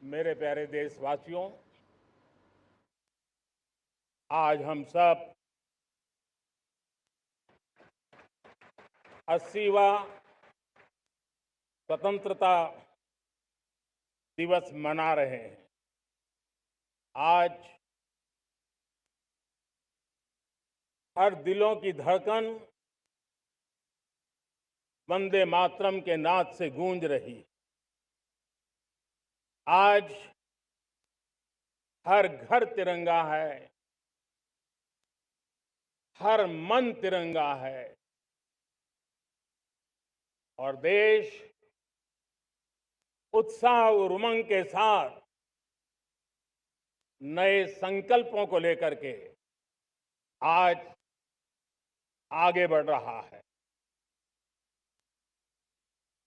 मेरे प्यारे देशवासियों, आज हम सब 80वां स्वतंत्रता दिवस मना रहे हैं। आज हर दिलों की धड़कन वंदे मातरम के नाद से गूंज रही है। आज हर घर तिरंगा है, हर मन तिरंगा है और देश उत्साह और उमंग के साथ नए संकल्पों को लेकर के आज आगे बढ़ रहा है।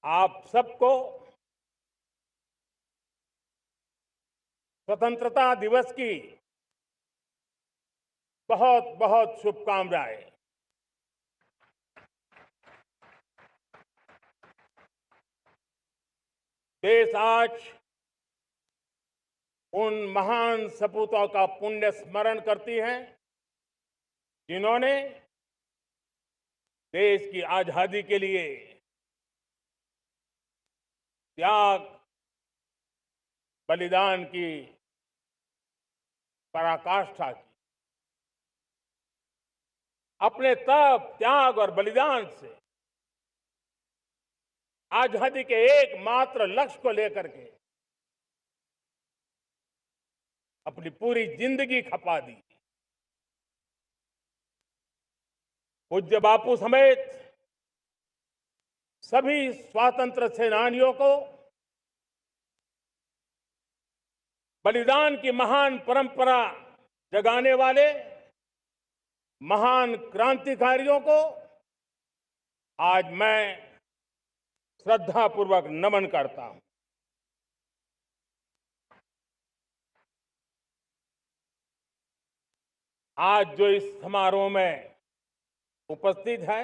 आप सबको स्वतंत्रता दिवस की बहुत बहुत शुभकामनाएं। देश आज उन महान सपूतों का पुण्य स्मरण करती है जिन्होंने देश की आजादी के लिए त्याग बलिदान की पराकाष्ठा की। अपने तप, त्याग और बलिदान से आजादी के एकमात्र लक्ष्य को लेकर के अपनी पूरी जिंदगी खपा दी। पूज्य बापू समेत सभी स्वातंत्र सेनानियों को बलिदान की महान परंपरा जगाने वाले महान क्रांतिकारियों को आज मैं श्रद्धापूर्वक नमन करता हूं। आज जो इस समारोह में उपस्थित है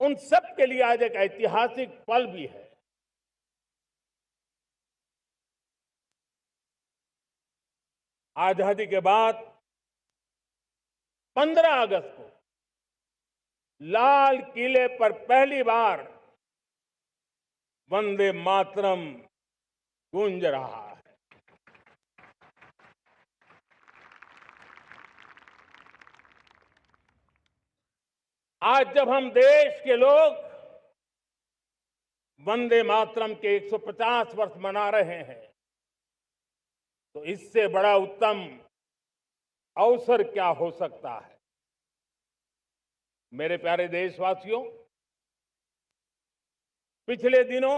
उन सब के लिए आज एक ऐतिहासिक पल भी है। आजादी के बाद 15 अगस्त को लाल किले पर पहली बार वंदे मातरम गूंज रहा है। आज जब हम देश के लोग वंदे मातरम के 150 वर्ष मना रहे हैं तो इससे बड़ा उत्तम अवसर क्या हो सकता है। मेरे प्यारे देशवासियों, पिछले दिनों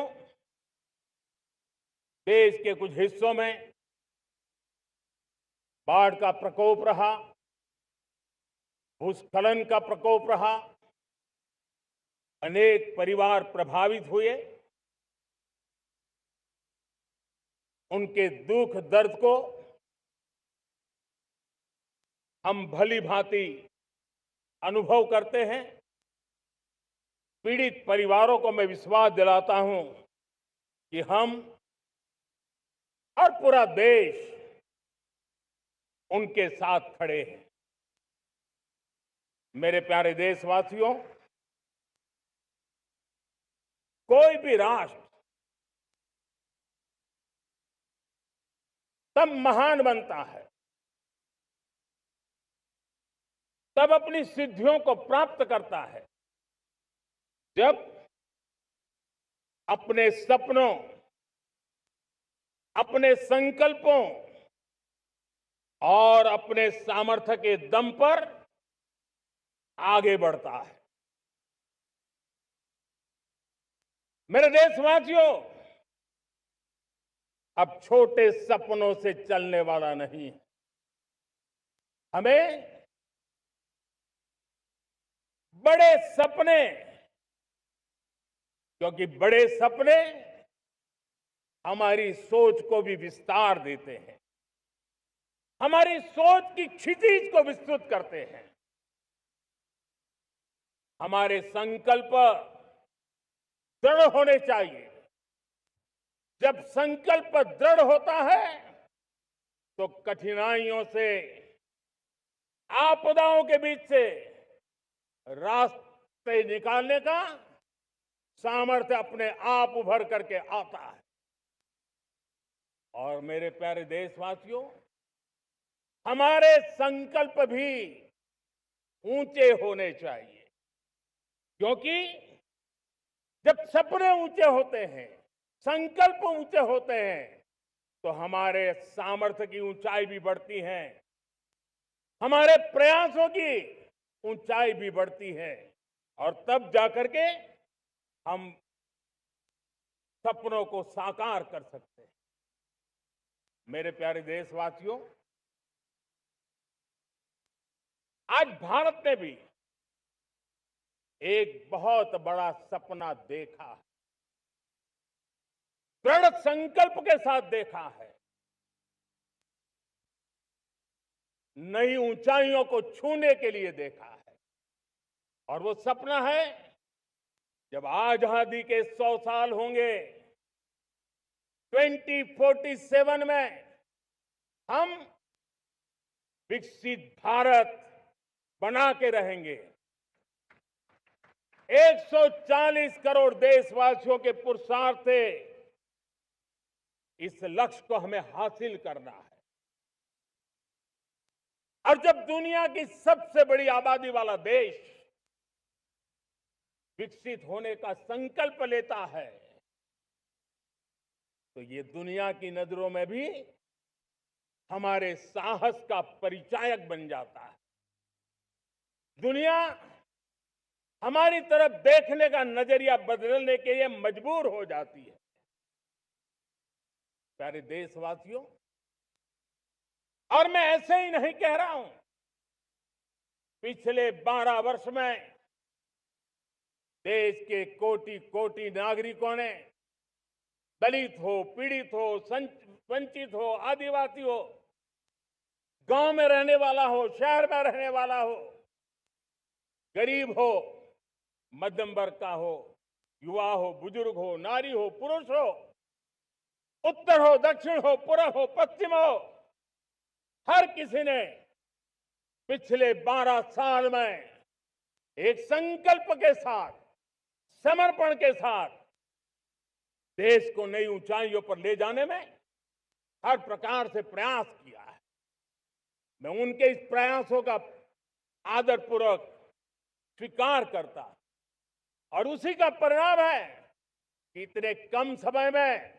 देश के कुछ हिस्सों में बाढ़ का प्रकोप रहा, भूस्खलन का प्रकोप रहा, अनेक परिवार प्रभावित हुए। उनके दुख दर्द को हम भली भांति अनुभव करते हैं। पीड़ित परिवारों को मैं विश्वास दिलाता हूं कि हम और पूरा देश उनके साथ खड़े हैं। मेरे प्यारे देशवासियों, कोई भी राष्ट्र तब महान बनता है, तब अपनी सिद्धियों को प्राप्त करता है जब अपने सपनों, अपने संकल्पों और अपने सामर्थ्य के दम पर आगे बढ़ता है। मेरे देशवासियों, अब छोटे सपनों से चलने वाला नहीं। हमें बड़े सपने, क्योंकि बड़े सपने हमारी सोच को भी विस्तार देते हैं, हमारी सोच की क्षितिज को विस्तृत करते हैं। हमारे संकल्प दृढ़ होने चाहिए जब संकल्प दृढ़ होता है तो कठिनाइयों से, आपदाओं के बीच से रास्ते निकालने का सामर्थ्य अपने आप उभर करके आता है। और मेरे प्यारे देशवासियों, हमारे संकल्प भी ऊंचे होने चाहिए, क्योंकि जब सपने ऊंचे होते हैं, संकल्प ऊंचे होते हैं, तो हमारे सामर्थ्य की ऊंचाई भी बढ़ती है, हमारे प्रयासों की ऊंचाई भी बढ़ती है, और तब जाकर के हम सपनों को साकार कर सकते हैं। मेरे प्यारे देशवासियों, आज भारत ने भी एक बहुत बड़ा सपना देखा है, दृढ़ संकल्प के साथ देखा है, नई ऊंचाइयों को छूने के लिए देखा है। और वो सपना है, जब आजादी के 100 साल होंगे, 2047 में हम विकसित भारत बना के रहेंगे। 140 करोड़ देशवासियों के पुरुषार्थ से इस लक्ष्य को हमें हासिल करना है। और जब दुनिया की सबसे बड़ी आबादी वाला देश विकसित होने का संकल्प लेता है, तो ये दुनिया की नजरों में भी हमारे साहस का परिचायक बन जाता है। दुनिया हमारी तरफ देखने का नजरिया बदलने के लिए मजबूर हो जाती है। प्यारे देशवासियों, और मैं ऐसे ही नहीं कह रहा हूं, पिछले 12 वर्ष में देश के कोटि कोटि नागरिकों ने, दलित हो, पीड़ित हो, वंचित हो, आदिवासी हो, गांव में रहने वाला हो, शहर में रहने वाला हो, गरीब हो, मध्यम वर्ग का हो, युवा हो, बुजुर्ग हो, नारी हो, पुरुष हो, उत्तर हो, दक्षिण हो, पूर्व हो, पश्चिम हो, हर किसी ने पिछले 12 साल में एक संकल्प के साथ, समर्पण के साथ देश को नई ऊंचाइयों पर ले जाने में हर प्रकार से प्रयास किया है। मैं उनके इस प्रयासों का आदरपूर्वक स्वीकार करता, और उसी का परिणाम है कि इतने कम समय में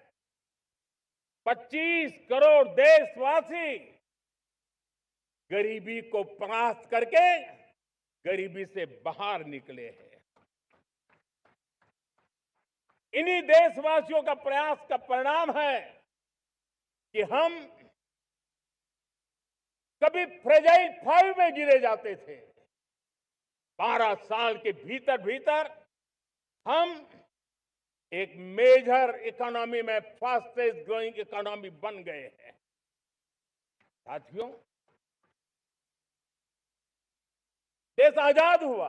25 करोड़ देशवासी गरीबी को परास्त करके गरीबी से बाहर निकले हैं। इन्हीं देशवासियों का प्रयास का परिणाम है कि हम कभी फ्रेजाइल 5 में गिरे जाते थे। 12 साल के भीतर भीतर हम एक मेजर इकोनॉमी में फास्टेस्ट ग्रोइंग इकोनॉमी बन गए हैं। साथियों, देश आजाद हुआ,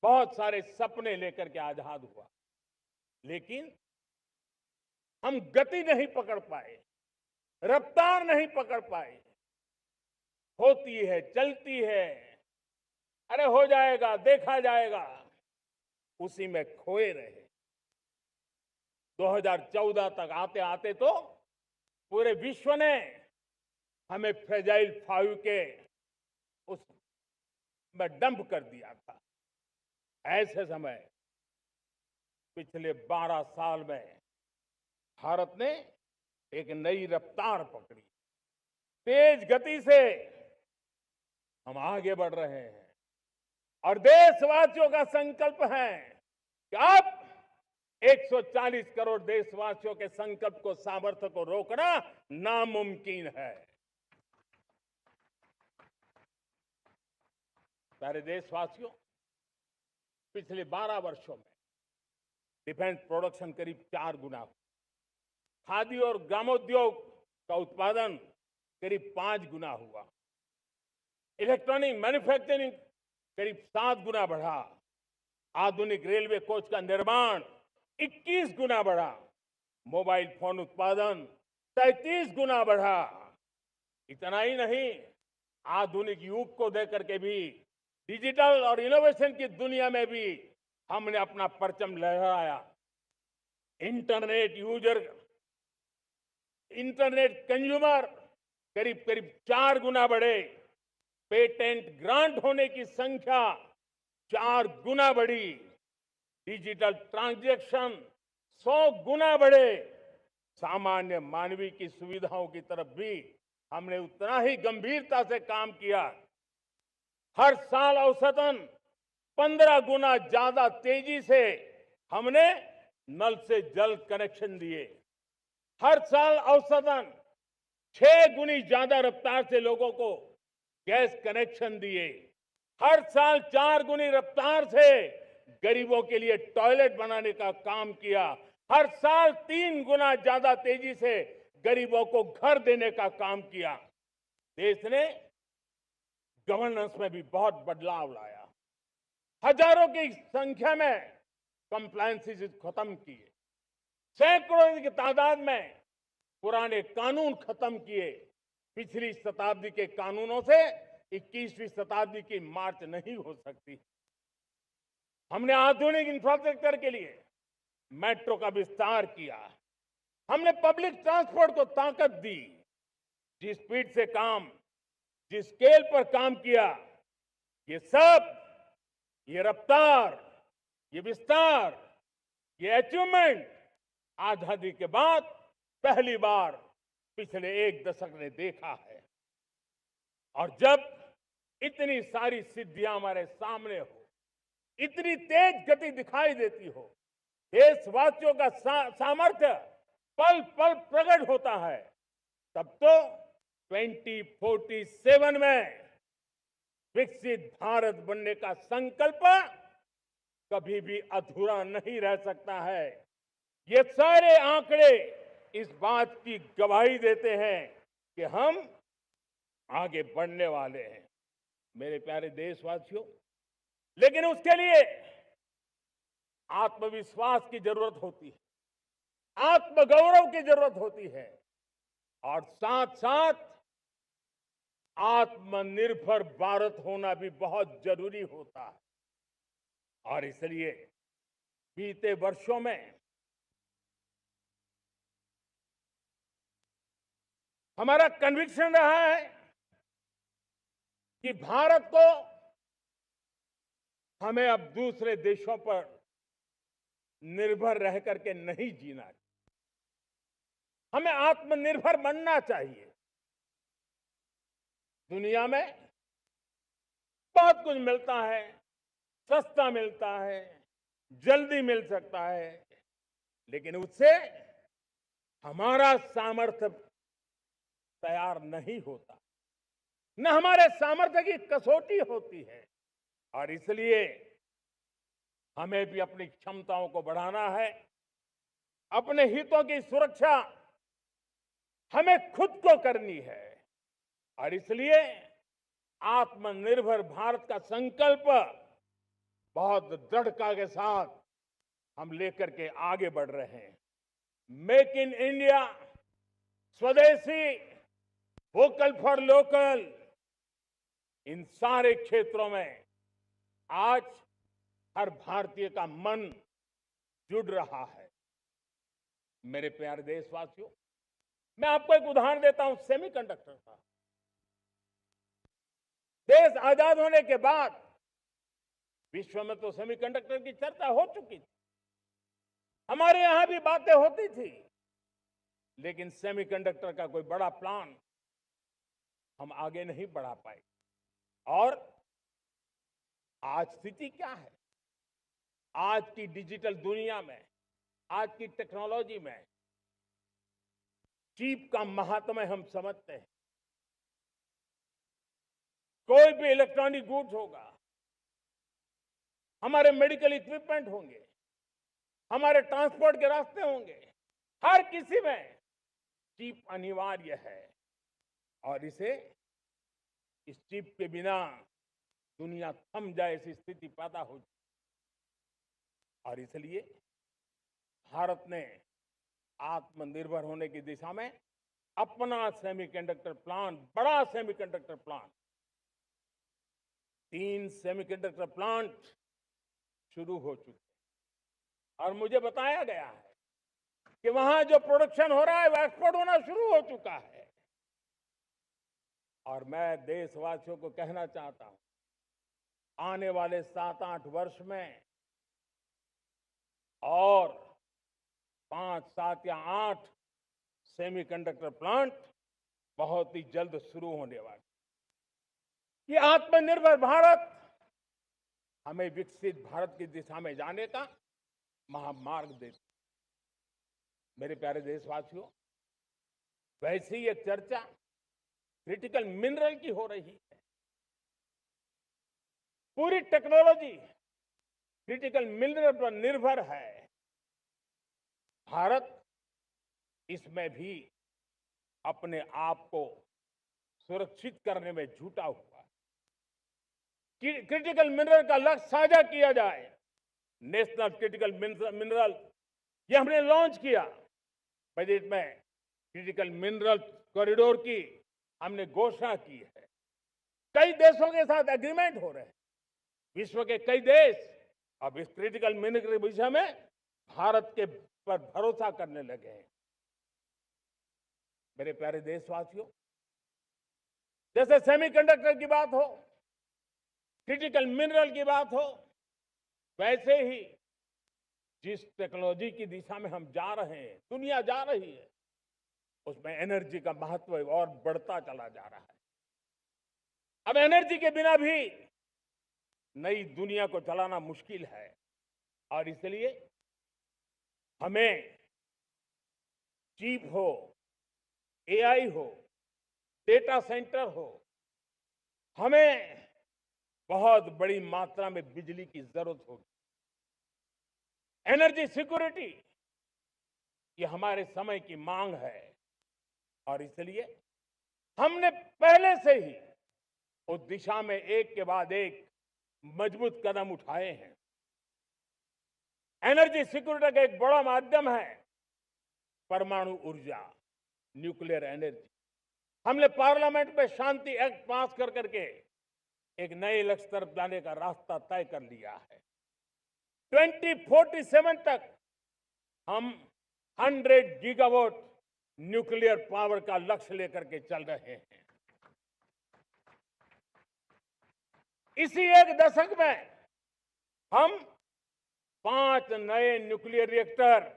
बहुत सारे सपने लेकर के आजाद हुआ, लेकिन हम गति नहीं पकड़ पाए, रफ्तार नहीं पकड़ पाए। होती है, चलती है, अरे हो जाएगा, देखा जाएगा, उसी में खोए रहे। 2014 तक आते आते तो पूरे विश्व ने हमें फ्रेजाइल 5 के उस में डंप कर दिया था। ऐसे समय पिछले 12 साल में भारत ने एक नई रफ्तार पकड़ी, तेज गति से हम आगे बढ़ रहे हैं। और देशवासियों का संकल्प है कि अब 140 करोड़ देशवासियों के संकल्प को, सामर्थ्य को रोकना नामुमकिन है। प्यारे देशवासियों, पिछले 12 वर्षों में डिफेंस प्रोडक्शन करीब 4 गुना हुआ, खादी और ग्रामोद्योग का उत्पादन करीब 5 गुना हुआ, इलेक्ट्रॉनिक मैन्युफैक्चरिंग करीब 7 गुना बढ़ा, आधुनिक रेलवे कोच का निर्माण 21 गुना बढ़ा, मोबाइल फोन उत्पादन 33 गुना बढ़ा। इतना ही नहीं, आधुनिक युग को देकर के भी डिजिटल और इनोवेशन की दुनिया में भी हमने अपना परचम लहराया। इंटरनेट यूजर, इंटरनेट कंज्यूमर करीब करीब 4 गुना बढ़े। पेटेंट ग्रांट होने की संख्या 4 गुना बढ़ी। डिजिटल ट्रांजैक्शन 100 गुना बढ़े। सामान्य मानवीय की सुविधाओं की तरफ भी हमने उतना ही गंभीरता से काम किया। हर साल औसतन 15 गुना ज्यादा तेजी से हमने नल से जल कनेक्शन दिए। हर साल औसतन 6 गुनी ज्यादा रफ्तार से लोगों को गैस कनेक्शन दिए। हर साल 4 गुनी रफ्तार से गरीबों के लिए टॉयलेट बनाने का काम किया। हर साल 3 गुना ज्यादा तेजी से गरीबों को घर देने का काम किया। देश ने गवर्नेंस में भी बहुत बदलाव लाया। हजारों की संख्या में कंप्लायंसेस खत्म किए। सैकड़ों की तादाद में पुराने कानून खत्म किए। पिछली शताब्दी के कानूनों से 21वीं शताब्दी की मार्च नहीं हो सकती। हमने आधुनिक इंफ्रास्ट्रक्चर के लिए मेट्रो का विस्तार किया। हमने पब्लिक ट्रांसपोर्ट को ताकत दी। जिस स्पीड से काम, जिस स्केल पर काम किया, ये सब, ये रफ्तार, ये विस्तार, ये अचीवमेंट आजादी के बाद पहली बार पिछले 1 दशक ने देखा है। और जब इतनी सारी सिद्धियां हमारे सामने हो, इतनी तेज गति दिखाई देती हो, देशवासियों का सामर्थ्य पल पल प्रकट होता है, तब तो 2047 में विकसित भारत बनने का संकल्प कभी भी अधूरा नहीं रह सकता है। ये सारे आंकड़े इस बात की गवाही देते हैं कि हम आगे बढ़ने वाले हैं। मेरे प्यारे देशवासियों, लेकिन उसके लिए आत्मविश्वास की जरूरत होती है, आत्मगौरव की जरूरत होती है, और साथ साथ आत्मनिर्भर भारत होना भी बहुत जरूरी होता है। और इसलिए बीते वर्षों में हमारा कन्विक्शन रहा है कि भारत को हमें अब दूसरे देशों पर निर्भर रह करके नहीं जीना चाहिए। हमें आत्मनिर्भर बनना चाहिए। दुनिया में बहुत कुछ मिलता है, सस्ता मिलता है, जल्दी मिल सकता है, लेकिन उससे हमारा सामर्थ्य तैयार नहीं होता, न हमारे सामर्थ्य की कसौटी होती है। और इसलिए हमें भी अपनी क्षमताओं को बढ़ाना है। अपने हितों की सुरक्षा हमें खुद को करनी है। और इसलिए आत्मनिर्भर भारत का संकल्प बहुत दृढ़ता के साथ हम लेकर के आगे बढ़ रहे हैं। मेक इन इंडिया, स्वदेशी, वोकल फॉर लोकल, इन सारे क्षेत्रों में आज हर भारतीय का मन जुड़ रहा है। मेरे प्यारे देशवासियों, मैं आपको एक उदाहरण देता हूं सेमीकंडक्टर का। देश आजाद होने के बाद विश्व में तो सेमीकंडक्टर की चर्चा हो चुकी थी, हमारे यहां भी बातें होती थी, लेकिन सेमीकंडक्टर का कोई बड़ा प्लान हम आगे नहीं बढ़ा पाए। और आज स्थिति क्या है? आज की डिजिटल दुनिया में, आज की टेक्नोलॉजी में चिप का महात्म्य हम समझते हैं। कोई भी इलेक्ट्रॉनिक गुड्स होगा, हमारे मेडिकल इक्विपमेंट होंगे, हमारे ट्रांसपोर्ट के रास्ते होंगे, हर किसी में चिप अनिवार्य है। और इस चिप के बिना दुनिया थम जाए ऐसी स्थिति पैदा हो जाए। और इसलिए भारत ने आत्मनिर्भर होने की दिशा में अपना सेमीकंडक्टर प्लांट, बड़ा सेमीकंडक्टर प्लांट, 3 सेमीकंडक्टर प्लांट शुरू हो चुके हैं और मुझे बताया गया है कि वहां जो प्रोडक्शन हो रहा है वो एक्सपोर्ट होना शुरू हो चुका है। और मैं देशवासियों को कहना चाहता हूं, आने वाले 7-8 वर्ष में और 5, 7 या 8 सेमीकंडक्टर प्लांट बहुत ही जल्द शुरू होने वाले। ये आत्मनिर्भर भारत हमें विकसित भारत की दिशा में जाने का महामार्ग देती। मेरे प्यारे देशवासियों, वैसे ही एक चर्चा क्रिटिकल मिनरल की हो रही है। पूरी टेक्नोलॉजी क्रिटिकल मिनरल पर निर्भर है। भारत इसमें भी अपने आप को सुरक्षित करने में जुटा हुआ है। क्रिटिकल मिनरल का लक्ष्य साझा किया जाए। नेशनल क्रिटिकल मिनरल ये हमने लॉन्च किया। बजट में क्रिटिकल मिनरल कॉरिडोर की हमने घोषणा की है। कई देशों के साथ एग्रीमेंट हो रहे हैं। विश्व के कई देश अब इस क्रिटिकल मिनरल के विषय में भारत के पर भरोसा करने लगे हैं। मेरे प्यारे देशवासियों, जैसे सेमीकंडक्टर की बात हो, क्रिटिकल मिनरल की बात हो, वैसे ही जिस टेक्नोलॉजी की दिशा में हम जा रहे हैं, दुनिया जा रही है, उसमें एनर्जी का महत्व और बढ़ता चला जा रहा है। अब एनर्जी के बिना भी नई दुनिया को चलाना मुश्किल है और इसलिए हमें चिप हो, एआई हो, डेटा सेंटर हो, हमें बहुत बड़ी मात्रा में बिजली की जरूरत होगी। एनर्जी सिक्योरिटी ये हमारे समय की मांग है और इसलिए हमने पहले से ही उस दिशा में एक के बाद एक मजबूत कदम उठाए हैं। एनर्जी सिक्योरिटी का एक बड़ा माध्यम है परमाणु ऊर्जा, न्यूक्लियर एनर्जी। हमने पार्लियामेंट में शांति एक्ट पास कर करके एक नए लक्ष्य तरफ जाने का रास्ता तय कर लिया है। 2047 तक हम 100 गीगावाट न्यूक्लियर पावर का लक्ष्य लेकर के चल रहे हैं। इसी एक दशक में हम 5 नए न्यूक्लियर रिएक्टर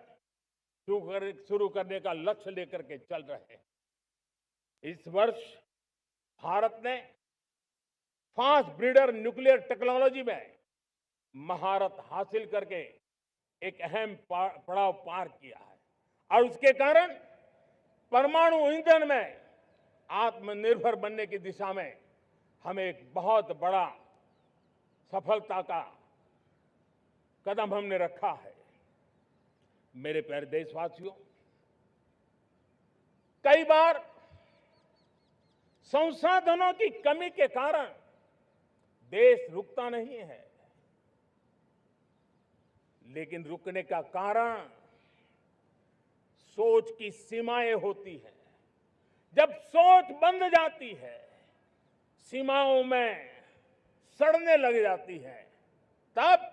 शुरू करने का लक्ष्य लेकर के चल रहे हैं। इस वर्ष भारत ने फास्ट ब्रीडर न्यूक्लियर टेक्नोलॉजी में महारत हासिल करके एक अहम पड़ाव पार किया है और उसके कारण परमाणु ईंधन में आत्मनिर्भर बनने की दिशा में हमें एक बहुत बड़ा सफलता का कदम हमने रखा है। मेरे प्यारे देशवासियों, कई बार संसाधनों की कमी के कारण देश रुकता नहीं है, लेकिन रुकने का कारण सोच की सीमाएं होती हैं। जब सोच बंद जाती है, सीमाओं में सड़ने लग जाती है, तब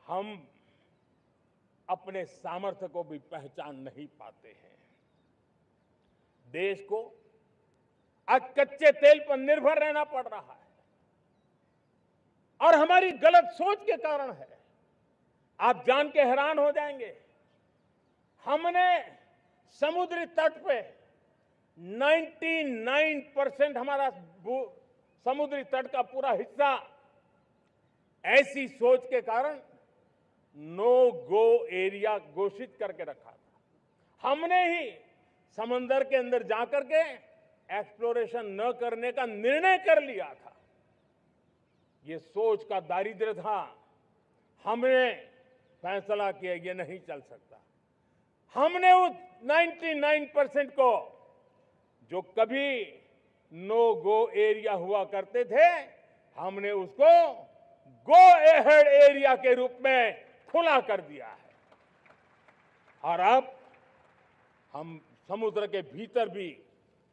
हम अपने सामर्थ्य को भी पहचान नहीं पाते हैं। देश को आज कच्चे तेल पर निर्भर रहना पड़ रहा है और हमारी गलत सोच के कारण है। आप जान के हैरान हो जाएंगे, हमने समुद्री तट पे 99% हमारा समुद्री तट का पूरा हिस्सा ऐसी सोच के कारण नो गो एरिया घोषित करके रखा था। हमने ही समंदर के अंदर जाकर के एक्सप्लोरेशन न करने का निर्णय कर लिया था। ये सोच का दारिद्र्य था। हमने फैसला किया ये नहीं चल सकता। हमने उस 99% को जो कभी नो गो एरिया हुआ करते थे, हमने उसको गो एहेड एरिया के रूप में खुला कर दिया है। और अब हम समुद्र के भीतर भी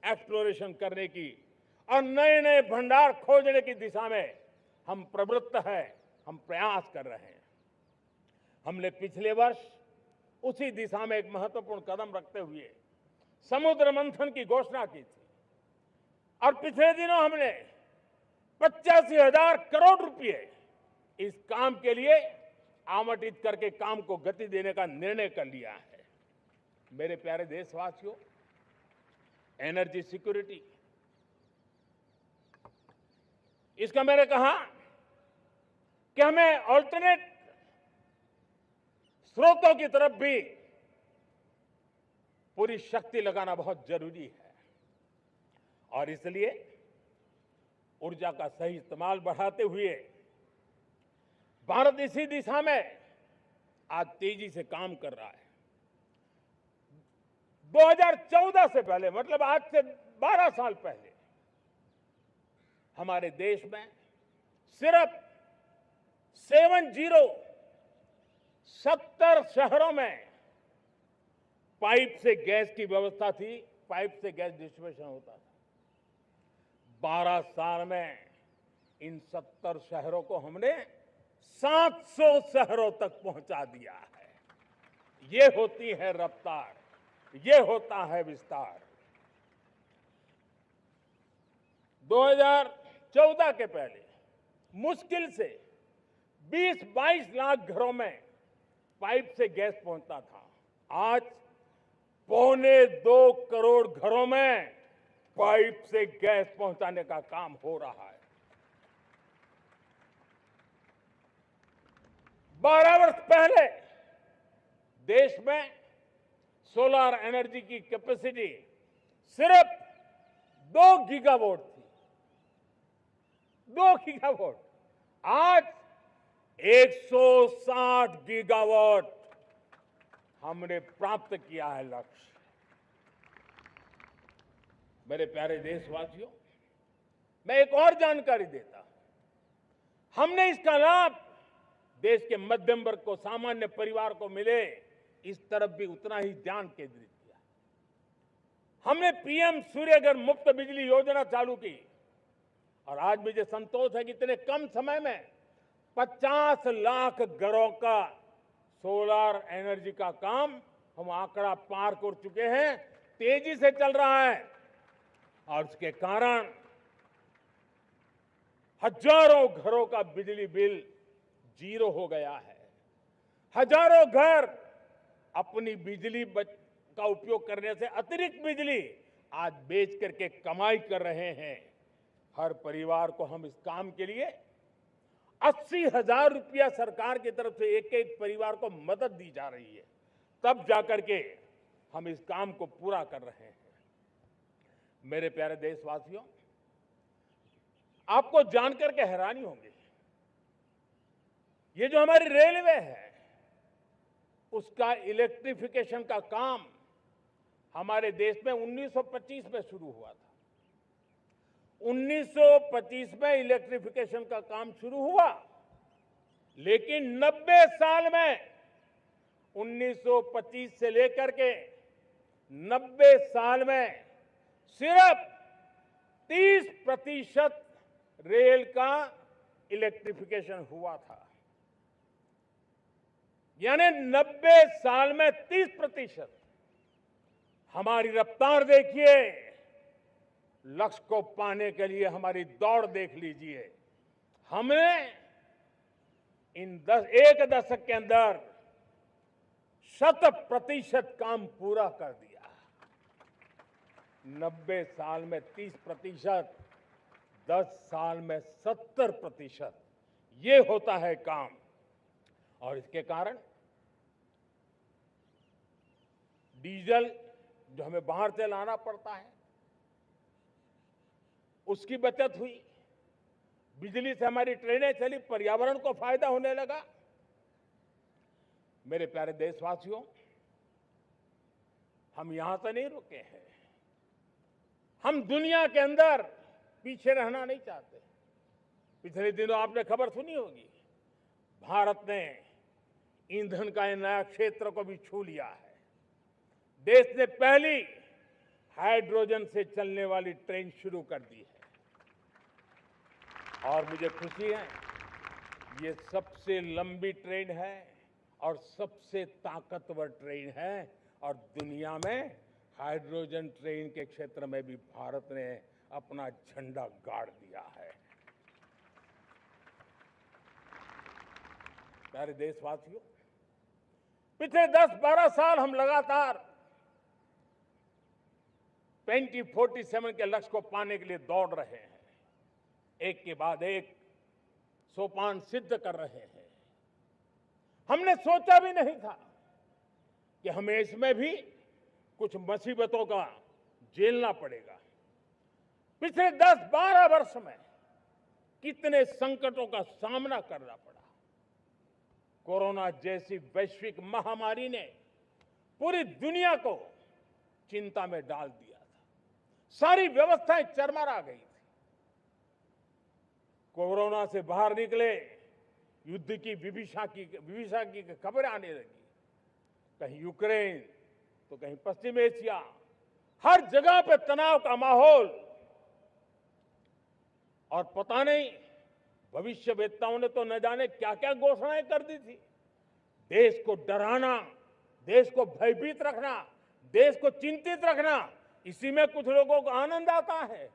एक्सप्लोरेशन करने की और नए नए भंडार खोजने की दिशा में हम प्रवृत्त हैं, हम प्रयास कर रहे हैं। हमने पिछले वर्ष उसी दिशा में एक महत्वपूर्ण कदम रखते हुए समुद्र मंथन की घोषणा की थी और पिछले दिनों हमने 85,000 करोड़ रुपए इस काम के लिए आवंटित करके काम को गति देने का निर्णय कर लिया है। मेरे प्यारे देशवासियों, एनर्जी सिक्योरिटी, इसका मैंने कहा कि हमें ऑल्टरनेट स्रोतों की तरफ भी पूरी शक्ति लगाना बहुत जरूरी है और इसलिए ऊर्जा का सही इस्तेमाल बढ़ाते हुए भारत इसी दिशा में आज तेजी से काम कर रहा है। 2014 से पहले, मतलब आज से 12 साल पहले, हमारे देश में सिर्फ 70 शहरों में पाइप से गैस की व्यवस्था थी, पाइप से गैस डिस्ट्रीब्यूशन होता था। 12 साल में इन 70 शहरों को हमने 700 शहरों तक पहुंचा दिया है। ये होती है रफ्तार, ये होता है विस्तार। 2014 के पहले मुश्किल से 20-22 लाख घरों में पाइप से गैस पहुंचता था। आज 1.25 करोड़ घरों में पाइप से गैस पहुंचाने का काम हो रहा है। 12 वर्ष पहले देश में सोलर एनर्जी की कैपेसिटी सिर्फ 2 गीगावाट थी। 2 गीगावाट, आज 160 गीगावाट हमने प्राप्त किया है लक्ष्य। मेरे प्यारे देशवासियों, मैं एक और जानकारी देता हूं। हमने इसका लाभ देश के मध्यम वर्ग को, सामान्य परिवार को मिले, इस तरफ भी उतना ही ध्यान केंद्रित किया। हमने पीएम सूर्यघर मुफ्त बिजली योजना चालू की और आज मुझे संतोष है कि इतने कम समय में 50 लाख घरों का सोलर एनर्जी का काम हम आंकड़ा पार कर चुके हैं। तेजी से चल रहा है और उसके कारण हजारों घरों का बिजली बिल 0 हो गया है। हजारों घर अपनी बिजली का उपयोग करने से अतिरिक्त बिजली आज बेच करके कमाई कर रहे हैं। हर परिवार को हम इस काम के लिए 80,000 रुपया सरकार की तरफ से एक एक परिवार को मदद दी जा रही है, तब जाकर के हम इस काम को पूरा कर रहे हैं। मेरे प्यारे देशवासियों, आपको जानकर के हैरानी होगी, ये जो हमारी रेलवे है उसका इलेक्ट्रिफिकेशन का काम हमारे देश में 1925 में शुरू हुआ था। 1925 में इलेक्ट्रिफिकेशन का काम शुरू हुआ, लेकिन 90 साल में 1925 से लेकर के 90 साल में सिर्फ 30% रेल का इलेक्ट्रिफिकेशन हुआ था। यानी 90 साल में 30%। हमारी रफ्तार देखिए, लक्ष्य को पाने के लिए हमारी दौड़ देख लीजिए। हमने एक दशक के अंदर 100% काम पूरा कर दिया। 90 साल में 30%, 10 साल में 70%, ये होता है काम। और इसके कारण डीजल जो हमें बाहर से लाना पड़ता है उसकी बचत हुई, बिजली से हमारी ट्रेनें चली, पर्यावरण को फायदा होने लगा। मेरे प्यारे देशवासियों, हम यहां से नहीं रुके हैं, हम दुनिया के अंदर पीछे रहना नहीं चाहते। पिछले दिनों आपने खबर सुनी होगी, भारत ने ईंधन का नया क्षेत्र को भी छू लिया है। देश ने पहली हाइड्रोजन से चलने वाली ट्रेन शुरू कर दी है और मुझे खुशी है, ये सबसे लंबी ट्रेन है और सबसे ताकतवर ट्रेन है और दुनिया में हाइड्रोजन ट्रेन के क्षेत्र में भी भारत ने अपना झंडा गाड़ दिया है। प्यारे देशवासियों, पिछले 10-12 साल हम लगातार 2047 के लक्ष्य को पाने के लिए दौड़ रहे हैं, एक के बाद एक सोपान सिद्ध कर रहे हैं। हमने सोचा भी नहीं था कि हमें इसमें भी कुछ मुसीबतों का झेलना पड़ेगा। पिछले 10-12 वर्ष में कितने संकटों का सामना करना पड़ा। कोरोना जैसी वैश्विक महामारी ने पूरी दुनिया को चिंता में डाल दिया था, सारी व्यवस्थाएं चरमरा गई थी। कोरोना से बाहर निकले, युद्ध की विभीषा की खबरें आने लगी, कहीं यूक्रेन तो कहीं पश्चिम एशिया, हर जगह पे तनाव का माहौल। और पता नहीं भविष्यवेत्ताओं ने तो न जाने क्या क्या घोषणाएं कर दी थी। देश को डराना, देश को भयभीत रखना, देश को चिंतित रखना, इसी में कुछ लोगों को आनंद आता है।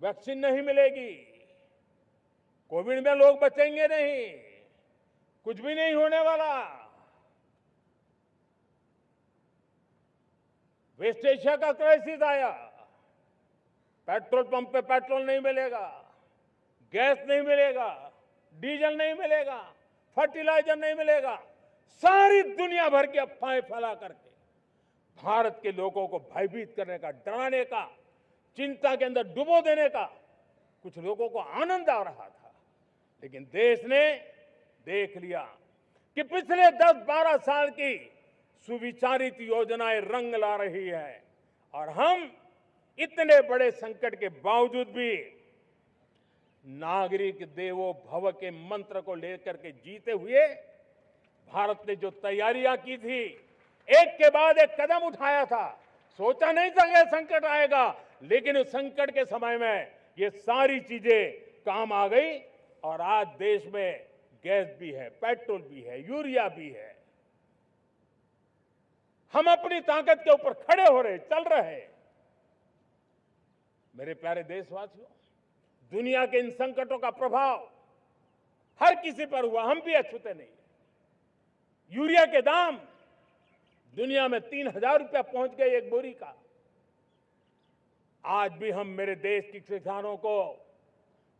वैक्सीन नहीं मिलेगी, कोविड में लोग बचेंगे नहीं, कुछ भी नहीं होने वाला। वेस्ट एशिया का क्राइसिस आया, पेट्रोल पंप पे पेट्रोल नहीं मिलेगा, गैस नहीं मिलेगा, डीजल नहीं मिलेगा, फर्टिलाइजर नहीं मिलेगा। सारी दुनिया भर की अफवाहें फैला करके भारत के लोगों को भयभीत करने का, डराने का, चिंता के अंदर डुबो देने का कुछ लोगों को आनंद आ रहा था। लेकिन देश ने देख लिया कि पिछले 10-12 साल की सुविचारित योजनाएं रंग ला रही है और हम इतने बड़े संकट के बावजूद भी नागरिक देवो भव के मंत्र को लेकर के जीते हुए भारत ने जो तैयारियां की थी, एक के बाद एक कदम उठाया था। सोचा नहीं था कि संकट आएगा, लेकिन उस संकट के समय में ये सारी चीजें काम आ गई और आज देश में गैस भी है, पेट्रोल भी है, यूरिया भी है। हम अपनी ताकत के ऊपर खड़े हो रहे, चल रहे। मेरे प्यारे देशवासियों, दुनिया के इन संकटों का प्रभाव हर किसी पर हुआ, हम भी अछूते नहीं। यूरिया के दाम दुनिया में 3,000 रुपया पहुंच गए एक बोरी का। आज भी हम मेरे देश के किसानों को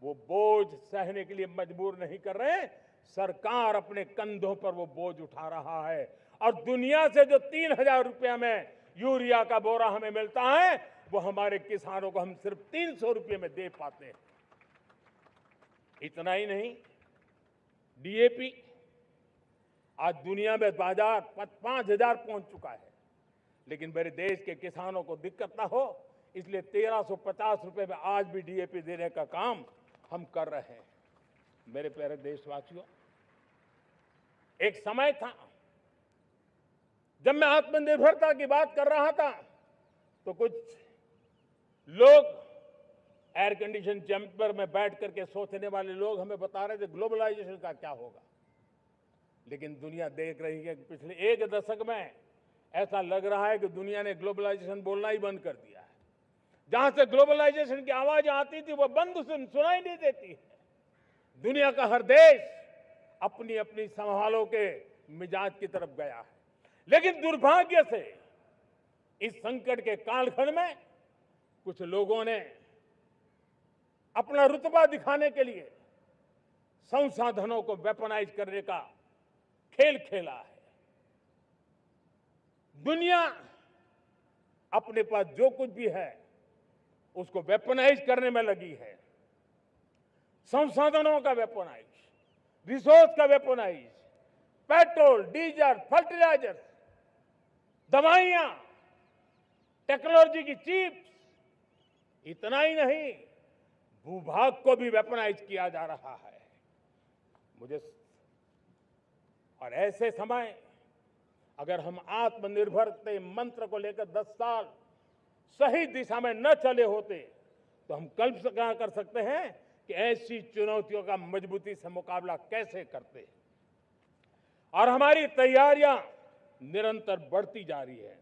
वो बोझ सहने के लिए मजबूर नहीं कर रहे हैं। सरकार अपने कंधों पर वो बोझ उठा रहा है और दुनिया से जो 3,000 रुपया में यूरिया का बोरा हमें मिलता है, वो हमारे किसानों को हम सिर्फ 300 रुपये में दे पाते हैं। इतना ही नहीं, डीएपी आज दुनिया में बाजार 5,000 पहुंच चुका है, लेकिन मेरे देश के किसानों को दिक्कत ना हो, इसलिए 1,350 रुपये में आज भी डीएपी देने का काम हम कर रहे हैं। मेरे प्यारे देशवासियों, एक समय था जब मैं आत्मनिर्भरता की बात कर रहा था तो कुछ लोग एयर कंडीशन चैम्बर में बैठ करके सोचने वाले लोग हमें बता रहे थे ग्लोबलाइजेशन का क्या होगा। लेकिन दुनिया देख रही है कि पिछले एक दशक में ऐसा लग रहा है कि दुनिया ने ग्लोबलाइजेशन बोलना ही बंद कर दिया है। जहां से ग्लोबलाइजेशन की आवाज आती थी वो बंद सुनाई नहीं देती है। दुनिया का हर देश अपनी अपनी संभालों के मिजाज की तरफ गया है। लेकिन दुर्भाग्य से इस संकट के कालखंड में कुछ लोगों ने अपना रुतबा दिखाने के लिए संसाधनों को वेपनाइज करने का खेल खेला है। दुनिया अपने पास जो कुछ भी है उसको वेपनाइज करने में लगी है। संसाधनों का वेपनाइज, रिसोर्स का वेपनाइज, पेट्रोल, डीजल, फर्टिलाइजर, दवाइयां, टेक्नोलॉजी की चिप्स, इतना ही नहीं, भूभाग को भी वेपनाइज किया जा रहा है। और ऐसे समय अगर हम आत्मनिर्भरता मंत्र को लेकर 10 साल सही दिशा में न चले होते तो हम कल्पना कर सकते हैं कि ऐसी चुनौतियों का मजबूती से मुकाबला कैसे करते। और हमारी तैयारियां निरंतर बढ़ती जा रही है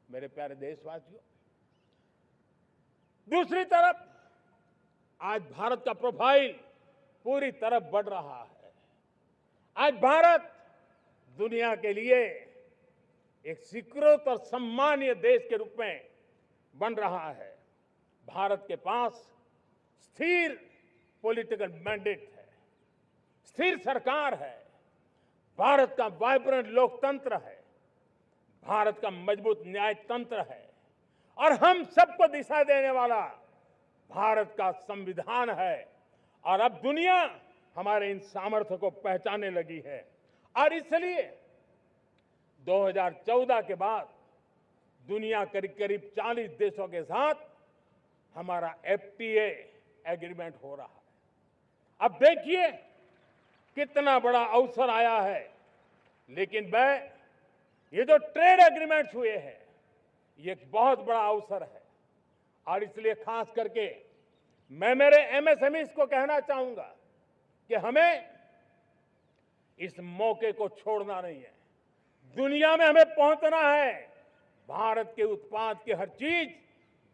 मेरे प्यारे देशवासियों। दूसरी तरफ आज भारत का प्रोफाइल पूरी तरफ बढ़ रहा है। आज भारत दुनिया के लिए एक स्वीकृत और सम्मानीय देश के रूप में बन रहा है। भारत के पास स्थिर पॉलिटिकल मैंडेट है, स्थिर सरकार है, भारत का वाइब्रेंट लोकतंत्र है, भारत का मजबूत न्याय तंत्र है और हम सबको दिशा देने वाला भारत का संविधान है। और अब दुनिया हमारे इन सामर्थ्य को पहचानने लगी है और इसलिए 2014 के बाद दुनिया करीब करीब 40 देशों के साथ हमारा FTA एग्रीमेंट हो रहा है। अब देखिए कितना बड़ा अवसर आया है। लेकिन ये जो ट्रेड एग्रीमेंट्स हुए हैं ये एक बहुत बड़ा अवसर है और इसलिए खास करके मैं मेरे MSMEs को कहना चाहूंगा कि हमें इस मौके को छोड़ना नहीं है। दुनिया में हमें पहुंचना है। भारत के उत्पाद की हर चीज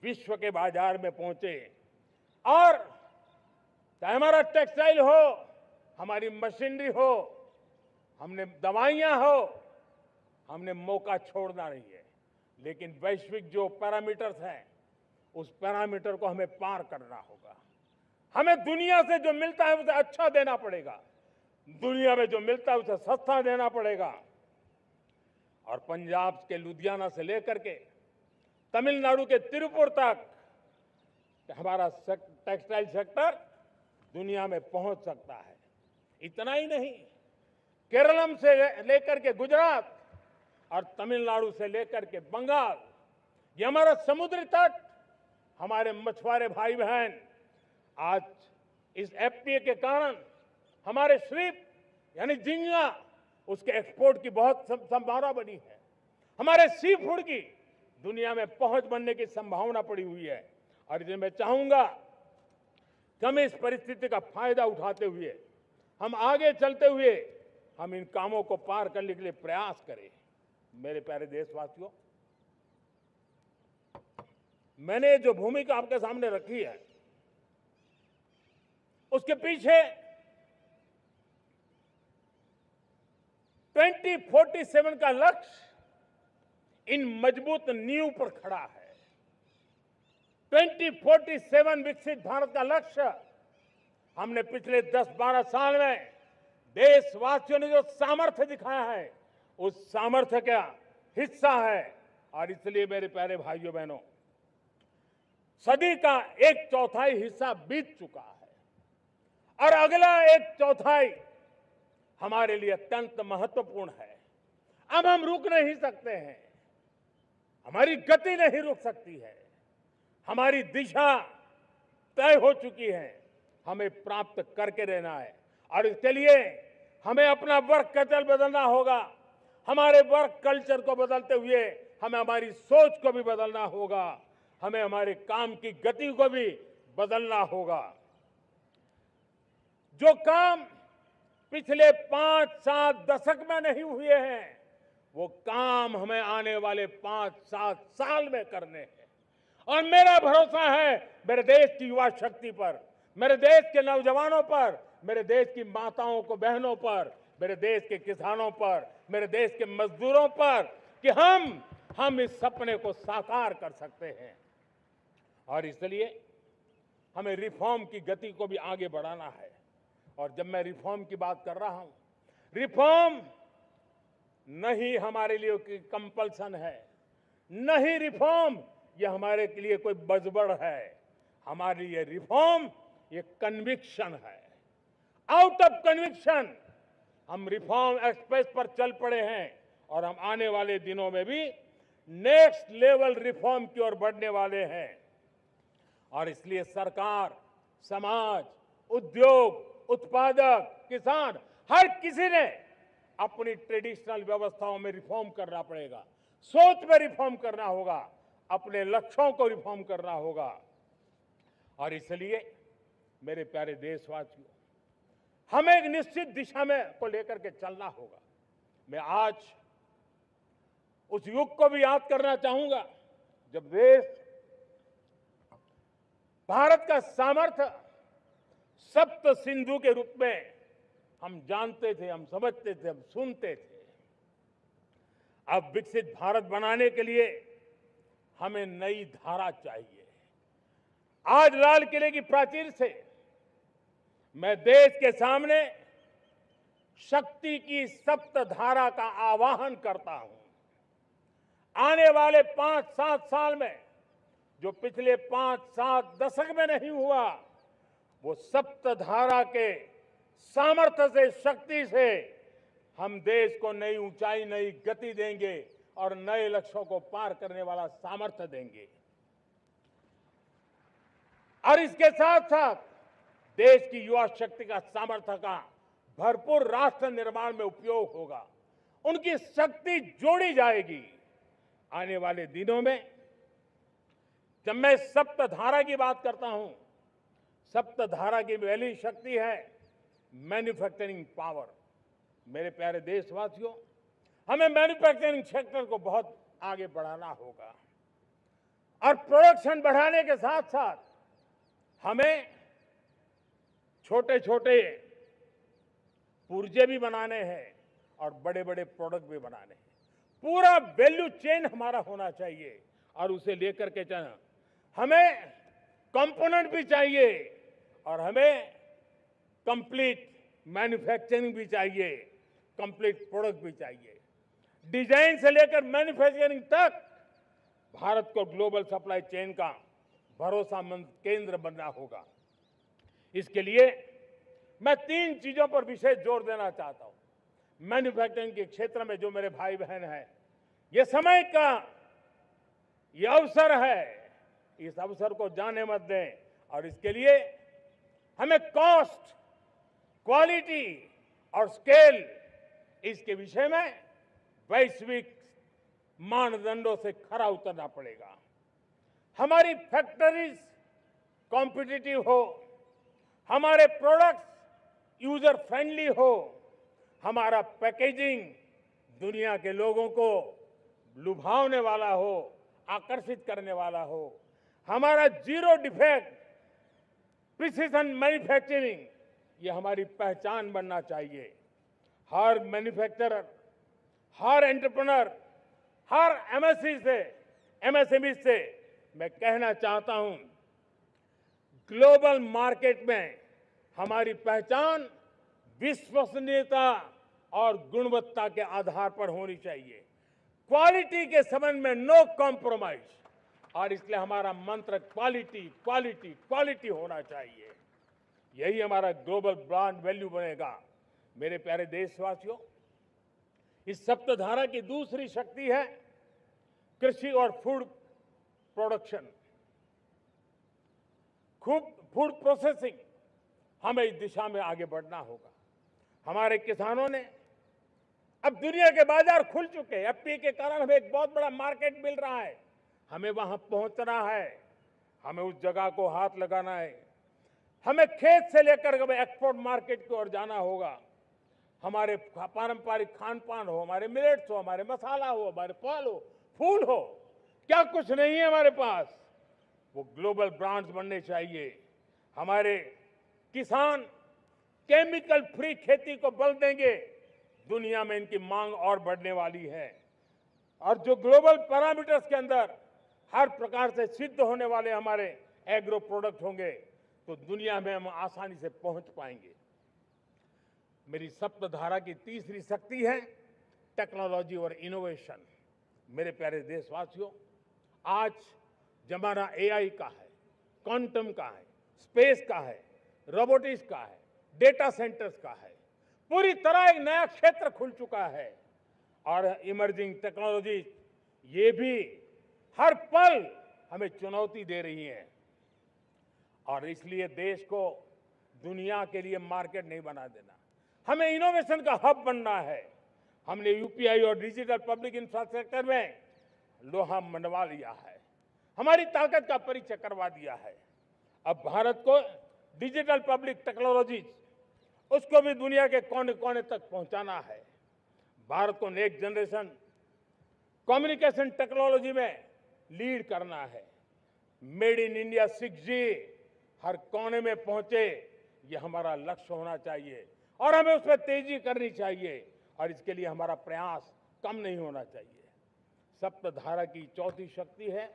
विश्व के बाजार में पहुंचे और चाहे हमारा टेक्सटाइल हो, हमारी मशीनरी हो, हमने दवाइयां हो, हमने मौका छोड़ना नहीं है। लेकिन वैश्विक जो पैरामीटर्स हैं उस पैरामीटर को हमें पार करना होगा। हमें दुनिया से जो मिलता है उसे अच्छा देना पड़ेगा, दुनिया में जो मिलता है उसे सस्ता देना पड़ेगा। और पंजाब के लुधियाना से लेकर के तमिलनाडु के तिरुपुर तक हमारा टेक्सटाइल सेक्टर दुनिया में पहुंच सकता है। इतना ही नहीं, केरलम से लेकर के गुजरात और तमिलनाडु से लेकर के बंगाल, ये हमारा समुद्री तट, हमारे मछुआरे भाई बहन आज इस FTA के कारण हमारे श्रिप यानी झींगा उसके एक्सपोर्ट की बहुत संभावना बनी है। हमारे सी फूड की दुनिया में पहुंच बनने की संभावना पड़ी हुई है। और इसलिए मैं चाहूंगा कि हम इस परिस्थिति का फायदा उठाते हुए, हम आगे चलते हुए हम इन कामों को पार करने के लिए प्रयास करें। मेरे प्यारे देशवासियों, मैंने जो भूमिका आपके सामने रखी है उसके पीछे 2047 का लक्ष्य इन मजबूत नींव पर खड़ा है। 2047 विकसित भारत का लक्ष्य हमने पिछले 10-12 साल में देशवासियों ने जो सामर्थ्य दिखाया है उस सामर्थ्य का हिस्सा है। और इसलिए मेरे प्यारे भाइयों बहनों, सदी का 1/4 हिस्सा बीत चुका है और अगला 1/4 हमारे लिए अत्यंत महत्वपूर्ण है। अब हम रुक नहीं सकते हैं, हमारी गति नहीं रुक सकती है, हमारी दिशा तय हो चुकी है, हमें प्राप्त करके रहना है। और इसके लिए हमें अपना वर्क कल्चर बदलना होगा। हमारे वर्क कल्चर को बदलते हुए हमें हमारी सोच को भी बदलना होगा, हमें हमारे काम की गति को भी बदलना होगा। जो काम पिछले 5-7 दशक में नहीं हुए हैं वो काम हमें आने वाले 5-7 साल में करने हैं। और मेरा भरोसा है मेरे देश की युवा शक्ति पर, मेरे देश के नौजवानों पर, मेरे देश की माताओं को बहनों पर, मेरे देश के किसानों पर, मेरे देश के मजदूरों पर कि हम इस सपने को साकार कर सकते हैं। और इसलिए हमें रिफॉर्म की गति को भी आगे बढ़ाना है। और जब मैं रिफॉर्म की बात कर रहा हूं, रिफॉर्म नहीं हमारे लिए कोई कंपल्सन है, नहीं रिफॉर्म ये हमारे के लिए कोई बजबड़ है। हमारे लिए रिफॉर्म ये कन्विक्शन है। आउट ऑफ कन्विक्शन हम रिफॉर्म एक्सप्रेस पर चल पड़े हैं और हम आने वाले दिनों में भी नेक्स्ट लेवल रिफॉर्म की ओर बढ़ने वाले हैं। और इसलिए सरकार, समाज, उद्योग, उत्पादक, किसान, हर किसी ने अपनी ट्रेडिशनल व्यवस्थाओं में रिफॉर्म करना पड़ेगा, सोच में रिफॉर्म करना होगा, अपने लक्ष्यों को रिफॉर्म करना होगा। और इसलिए मेरे प्यारे देशवासियों, हमें एक निश्चित दिशा में को लेकर के चलना होगा। मैं आज उस युग को भी याद करना चाहूंगा जब देश भारत का सामर्थ्य सप्त सिंधु के रूप में हम जानते थे, हम समझते थे, हम सुनते थे। अब विकसित भारत बनाने के लिए हमें नई धारा चाहिए। आज लाल किले की प्राचीर से मैं देश के सामने शक्ति की सप्त धारा का आह्वान करता हूं। आने वाले 5-7 साल में जो पिछले 5-7 दशक में नहीं हुआ, वो सप्त धारा के सामर्थ्य से, शक्ति से हम देश को नई ऊंचाई, नई गति देंगे और नए लक्ष्यों को पार करने वाला सामर्थ्य देंगे। और इसके साथ साथ देश की युवा शक्ति का सामर्थ्य का भरपूर राष्ट्र निर्माण में उपयोग होगा, उनकी शक्ति जोड़ी जाएगी। आने वाले दिनों में जब मैं सप्तधारा की बात करता हूं, सप्तधारा की पहली शक्ति है मैन्युफैक्चरिंग पावर। मेरे प्यारे देशवासियों, हमें मैन्युफैक्चरिंग सेक्टर को बहुत आगे बढ़ाना होगा और प्रोडक्शन बढ़ाने के साथ साथ हमें छोटे छोटे पुर्जे भी बनाने हैं और बड़े बड़े प्रोडक्ट भी बनाने हैं। पूरा वैल्यू चेन हमारा होना चाहिए और उसे लेकर के चलना। हमें कंपोनेंट भी चाहिए और हमें कंप्लीट मैन्युफैक्चरिंग भी चाहिए, कंप्लीट प्रोडक्ट भी चाहिए। डिजाइन से लेकर मैन्युफैक्चरिंग तक भारत को ग्लोबल सप्लाई चेन का भरोसामंद केंद्र बनना होगा। इसके लिए मैं 3 चीजों पर विशेष जोर देना चाहता हूं। मैन्युफैक्चरिंग के क्षेत्र में जो मेरे भाई बहन हैं, ये समय का ये अवसर है, इस अवसर को जाने मत दें। और इसके लिए हमें कॉस्ट, क्वालिटी और स्केल, इसके विषय में वैश्विक मानदंडों से खरा उतरना पड़ेगा। हमारी फैक्ट्रीज कॉम्पिटिटिव हो, हमारे प्रोडक्ट्स यूजर फ्रेंडली हो, हमारा पैकेजिंग दुनिया के लोगों को लुभावने वाला हो, आकर्षित करने वाला हो, हमारा जीरो डिफेक्ट प्रिसिजन मैन्युफैक्चरिंग, ये हमारी पहचान बनना चाहिए। हर मैन्युफैक्चरर, हर एंटरप्रेन्योर, हर एमएसएमई से मैं कहना चाहता हूं, ग्लोबल मार्केट में हमारी पहचान विश्वसनीयता और गुणवत्ता के आधार पर होनी चाहिए। क्वालिटी के संबंध में नो कॉम्प्रोमाइज, और इसलिए हमारा मंत्र क्वालिटी, क्वालिटी, क्वालिटी होना चाहिए। यही हमारा ग्लोबल ब्रांड वैल्यू बनेगा। मेरे प्यारे देशवासियों, इस सप्तधारा की दूसरी शक्ति है कृषि और फूड प्रोडक्शन, फूड प्रोसेसिंग। हमें इस दिशा में आगे बढ़ना होगा। हमारे किसानों ने, अब दुनिया के बाजार खुल चुके हैं, एफपीए के कारण हमें एक बहुत बड़ा मार्केट मिल रहा है। हमें वहां पहुंचना है, हमें उस जगह को हाथ लगाना है। हमें खेत से लेकर एक्सपोर्ट मार्केट की ओर जाना होगा। हमारे पारंपरिक खान पान हो, हमारे मिलेट्स हो, हमारे मसाला हो, हमारे फल हो, फूल हो, क्या कुछ नहीं है हमारे पास, वो ग्लोबल ब्रांड्स बनने चाहिए। हमारे किसान केमिकल फ्री खेती को बल देंगे, दुनिया में इनकी मांग और बढ़ने वाली है। और जो ग्लोबल पैरामीटर्स के अंदर हर प्रकार से सिद्ध होने वाले हमारे एग्रो प्रोडक्ट होंगे, तो दुनिया में हम आसानी से पहुंच पाएंगे। मेरी सप्तधारा की तीसरी शक्ति है टेक्नोलॉजी और इनोवेशन। मेरे प्यारे देशवासियों, आज जमाना एआई का है, क्वांटम का है, स्पेस का है, रोबोटिक्स का है, डेटा सेंटर्स का है। पूरी तरह एक नया क्षेत्र खुल चुका है और इमर्जिंग टेक्नोलॉजी ये भी हर पल हमें चुनौती दे रही है। और इसलिए देश को दुनिया के लिए मार्केट नहीं बना देना, हमें इनोवेशन का हब बनना है। हमने यूपीआई और डिजिटल पब्लिक इंफ्रास्ट्रक्चर में लोहा मनवा लिया है, हमारी ताकत का परिचय करवा दिया है। अब भारत को डिजिटल पब्लिक टेक्नोलॉजी उसको भी दुनिया के कोने कोने तक पहुंचाना है। भारत को नेक्स्ट जनरेशन कम्युनिकेशन टेक्नोलॉजी में लीड करना है। मेड इन इंडिया 6G हर कोने में पहुंचे, ये हमारा लक्ष्य होना चाहिए और हमें उसमें तेजी करनी चाहिए और इसके लिए हमारा प्रयास कम नहीं होना चाहिए। सप्तधारा की चौथी शक्ति है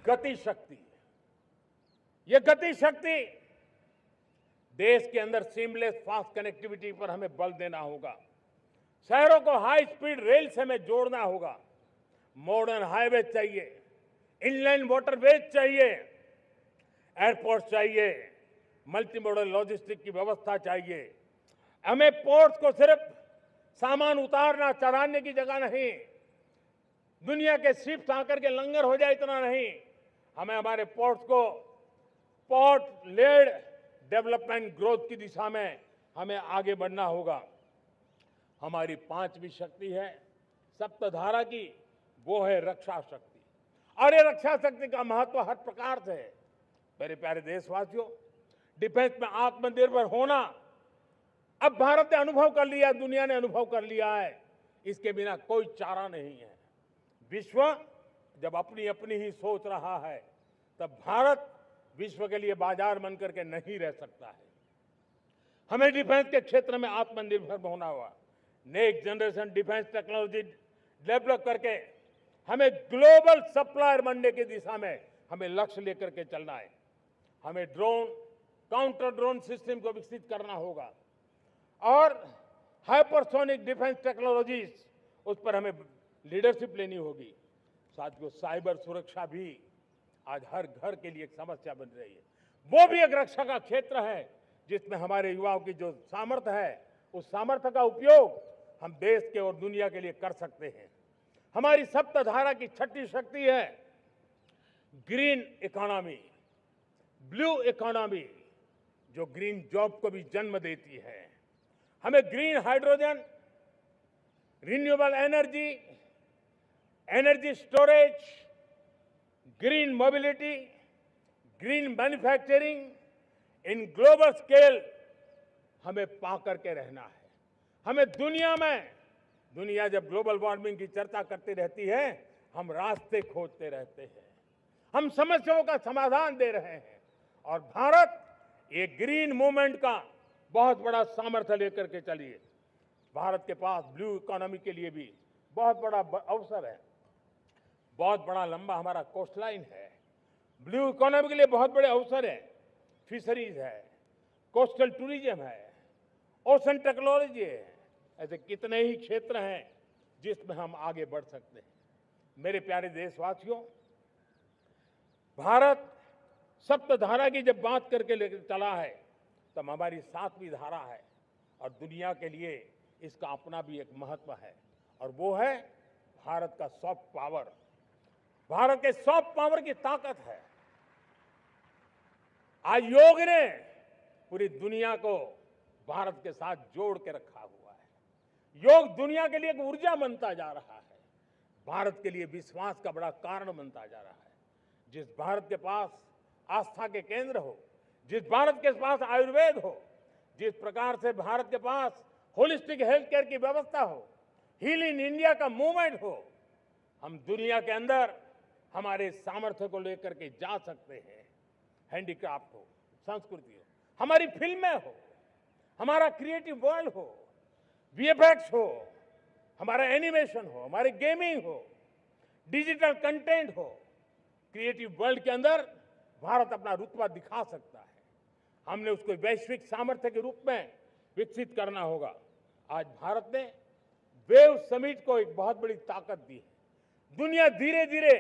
गति शक्ति। ये गति शक्ति देश के अंदर सीमलेस फास्ट कनेक्टिविटी पर हमें बल देना होगा। शहरों को हाई स्पीड रेल से हमें जोड़ना होगा। मॉडर्न हाईवे चाहिए, इनलैंड वाटरवेज चाहिए, एयरपोर्ट चाहिए, मल्टी मॉडल लॉजिस्टिक की व्यवस्था चाहिए। हमें पोर्ट्स को सिर्फ सामान उतारना चढ़ाने की जगह नहीं, दुनिया के शिप्स आकर के लंगर हो जाए इतना नहीं, हमें हमारे पोर्ट्स को पोर्ट लेड डेवलपमेंट ग्रोथ की दिशा में हमें आगे बढ़ना होगा। हमारी पांचवी शक्ति है सप्तधारा की, वो है रक्षा शक्ति। और ये रक्षा शक्ति का महत्व हर प्रकार से है। मेरे प्यारे देशवासियों, डिफेंस में आत्मनिर्भर होना अब भारत ने अनुभव कर लिया, दुनिया ने अनुभव कर लिया है, इसके बिना कोई चारा नहीं है। विश्व जब अपनी अपनी ही सोच रहा है, तब भारत विश्व के लिए बाजार बन करके नहीं रह सकता है। हमें डिफेंस के क्षेत्र में आत्मनिर्भर होना होगा। Next generation defence technology develop करके हमें ग्लोबल सप्लायर बनने की दिशा में हमें लक्ष्य लेकर के चलना है। हमें ड्रोन, काउंटर ड्रोन सिस्टम को विकसित करना होगा और हाइपरसोनिक डिफेंस टेक्नोलॉजीज, उस पर हमें लीडरशिप लेनी होगी। साथियों, साइबर सुरक्षा भी आज हर घर के लिए एक समस्या बन रही है। वो भी एक रक्षा का क्षेत्र है जिसमें हमारे युवाओं की जो सामर्थ्य है, उस सामर्थ्य का उपयोग हम देश के और दुनिया के लिए कर सकते हैं। हमारी सप्तधारा की छठी शक्ति है ग्रीन इकोनॉमी, ब्लू इकोनॉमी, जो ग्रीन जॉब को भी जन्म देती है। हमें green hydrogen, renewable energy, energy storage, green mobility, green manufacturing in global scale हमें पा करके रहना है। हमें दुनिया जब ग्लोबल वार्मिंग की चर्चा करती रहती है, हम रास्ते खोजते रहते हैं, हम समस्याओं का समाधान दे रहे हैं और भारत ये ग्रीन मूवमेंट का बहुत बड़ा सामर्थ्य लेकर के चलिए। भारत के पास ब्लू इकोनॉमी के लिए भी बहुत बड़ा अवसर है। बहुत बड़ा लंबा हमारा कोस्ट लाइन है। ब्लू इकोनॉमी के लिए बहुत बड़े अवसर है। फिशरीज है, कोस्टल टूरिज्म है, ओशन टेक्नोलॉजी है। ऐसे कितने ही क्षेत्र हैं जिसमें हम आगे बढ़ सकते हैं। मेरे प्यारे देशवासियों, भारत सप्तधारा की जब बात करके लेकर चला है, तब हमारी सातवीं धारा है और दुनिया के लिए इसका अपना भी एक महत्व है और वो है भारत का सॉफ्ट पावर। भारत के सॉफ्ट पावर की ताकत है। आज योग ने पूरी दुनिया को भारत के साथ जोड़ के रखा हुआ है। योग दुनिया के लिए एक ऊर्जा बनता जा रहा है, भारत के लिए विश्वास का बड़ा कारण बनता जा रहा है। जिस भारत के पास आस्था के केंद्र हो, जिस भारत के पास आयुर्वेद हो, जिस प्रकार से भारत के पास होलिस्टिक हेल्थ केयर की व्यवस्था हो, हील इन इंडिया का मूवमेंट हो, हम दुनिया के अंदर हमारे सामर्थ्य को लेकर के जा सकते हैं। हैंडीक्राफ्ट हो, संस्कृति हो, हमारी फिल्में हो, हमारा क्रिएटिव वर्ल्ड हो, वीएफएक्स हो, हमारा एनिमेशन हो, हमारी गेमिंग हो, डिजिटल कंटेंट हो, क्रिएटिव वर्ल्ड के अंदर भारत अपना रुतबा दिखा सकता है। हमने उसको वैश्विक सामर्थ्य के रूप में विकसित करना होगा। आज भारत ने वेव समिट को एक बहुत बड़ी ताकत दी है। दुनिया धीरे धीरे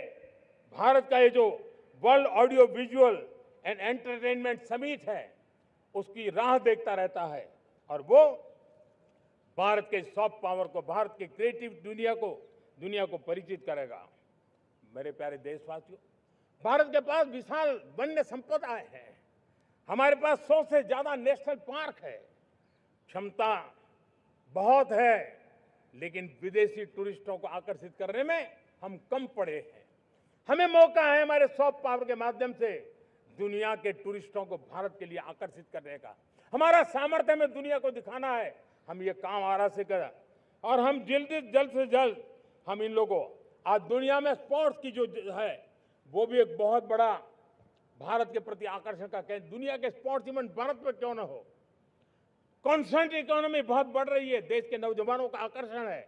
भारत का ये जो world audio visual and entertainment summit है, उसकी राह देखता रहता है और वो भारत के सॉफ्ट पावर को, भारत के क्रिएटिव दुनिया को परिचित करेगा। मेरे प्यारे देशवासियों, भारत के पास विशाल वन्य संपदा है। हमारे पास 100 से ज्यादा नेशनल पार्क है, क्षमता बहुत है, लेकिन विदेशी टूरिस्टों को आकर्षित करने में हम कम पड़े हैं। हमें मौका है हमारे सॉफ्ट पावर के माध्यम से दुनिया के टूरिस्टों को भारत के लिए आकर्षित करने का। हमारा सामर्थ्य हमें दुनिया को दिखाना है। हम ये काम आरा से करें और हम जल्द से जल्द हम इन लोगों, आज दुनिया में स्पोर्ट्स की जो है वो भी एक बहुत बड़ा भारत के प्रति आकर्षण का केंद्र। दुनिया के स्पोर्ट्स इवेंट भारत में क्यों ना हो। कॉन्स्टेंट इकोनॉमी बहुत बढ़ रही है, देश के नौजवानों का आकर्षण है।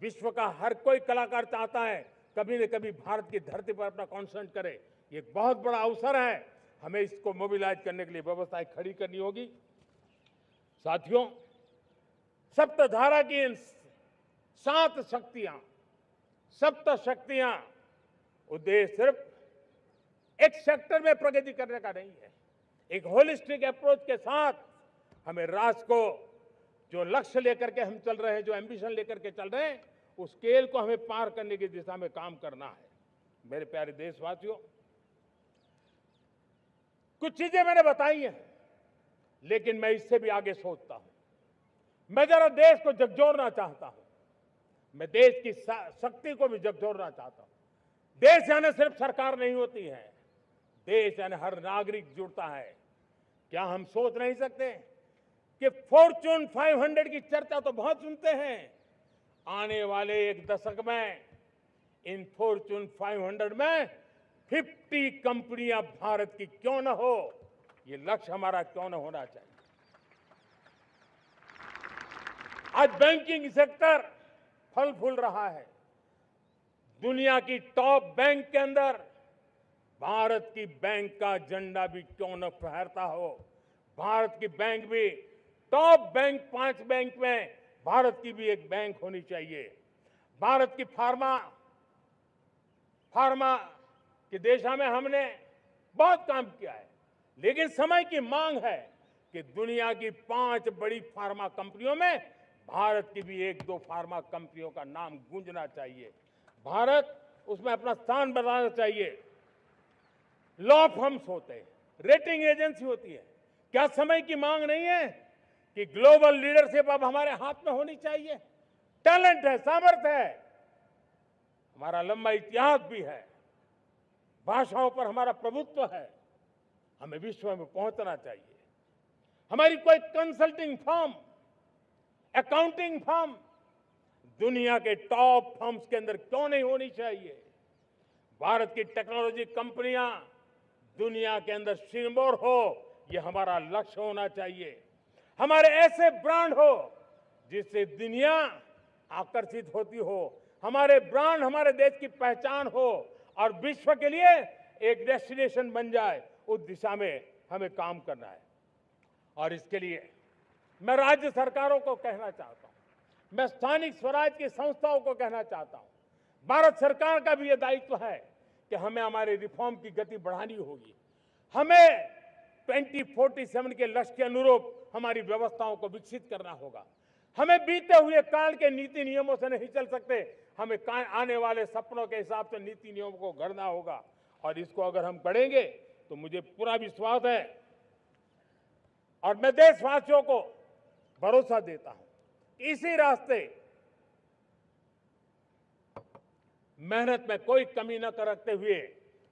विश्व का हर कोई कलाकार चाहता है कभी न कभी भारत की धरती पर अपना कॉन्सर्ट करे। ये एक बहुत बड़ा अवसर है, हमें इसको मोबिलाइज करने के लिए व्यवस्थाएं खड़ी करनी होगी। साथियों, सप्तधारा की इन 7 शक्तियां उद्देश्य सिर्फ एक सेक्टर में प्रगति करने का नहीं है। एक होलिस्टिक अप्रोच के साथ हमें राष्ट्र को जो लक्ष्य लेकर के हम चल रहे हैं, जो एम्बिशन लेकर के चल रहे हैं, उस स्केल को हमें पार करने की दिशा में काम करना है। मेरे प्यारे देशवासियों, कुछ चीजें मैंने बताई हैं, लेकिन मैं इससे भी आगे सोचता हूं। मैं जरा देश को झकझोरना चाहता हूं। मैं देश की शक्ति को भी झकझोरना चाहता हूं। देश यानी सिर्फ सरकार नहीं होती है, देश यानी हर नागरिक जुड़ता है। क्या हम सोच नहीं सकते कि फॉर्च्यून 500 की चर्चा तो बहुत सुनते हैं, आने वाले एक दशक में इन फॉर्च्यून 500 में 50 कंपनियां भारत की क्यों न हो, ये लक्ष्य हमारा क्यों न होना चाहिए। आज बैंकिंग सेक्टर फल फूल रहा है। दुनिया की टॉप बैंक के अंदर भारत की बैंक का झंडा भी क्यों न फहरता हो। भारत की बैंक भी टॉप बैंक 5 बैंक में भारत की भी एक बैंक होनी चाहिए। भारत की फार्मा की दिशा में हमने बहुत काम किया है, लेकिन समय की मांग है कि दुनिया की 5 बड़ी फार्मा कंपनियों में भारत की भी 1-2 फार्मा कंपनियों का नाम गूंजना चाहिए। भारत उसमें अपना स्थान बनाना चाहिए। लॉ फर्म्स होते हैं, रेटिंग एजेंसी होती है। क्या समय की मांग नहीं है कि ग्लोबल लीडरशिप अब हमारे हाथ में होनी चाहिए? टैलेंट है, सामर्थ्य है, हमारा लंबा इतिहास भी है, भाषाओं पर हमारा प्रभुत्व है। हमें विश्व में पहुंचना चाहिए। हमारी कोई कंसल्टिंग फर्म, अकाउंटिंग फर्म दुनिया के टॉप फर्म्स के अंदर क्यों नहीं होनी चाहिए? भारत की टेक्नोलॉजी कंपनियां दुनिया के अंदर सिरमौर हो, ये हमारा लक्ष्य होना चाहिए। हमारे ऐसे ब्रांड हो जिससे दुनिया आकर्षित होती हो, हमारे ब्रांड हमारे देश की पहचान हो और विश्व के लिए एक डेस्टिनेशन बन जाए। उस दिशा में हमें काम करना है और इसके लिए मैं राज्य सरकारों को कहना चाहता हूं, मैं स्थानिक स्वराज की संस्थाओं को कहना चाहता हूं, भारत सरकार का भी यह दायित्व है कि हमें हमारे रिफॉर्म की गति बढ़ानी होगी। हमें 2047 के लक्ष्य के अनुरूप हमारी व्यवस्थाओं को विकसित करना होगा। हमें बीते हुए काल के नीति नियमों से नहीं चल सकते, हमें आने वाले सपनों के हिसाब से नीति नियमों को गढ़ना होगा और इसको अगर हम करेंगे तो मुझे पूरा विश्वास है और मैं देशवासियों को भरोसा देता हूं, इसी रास्ते मेहनत में कोई कमी न करते हुए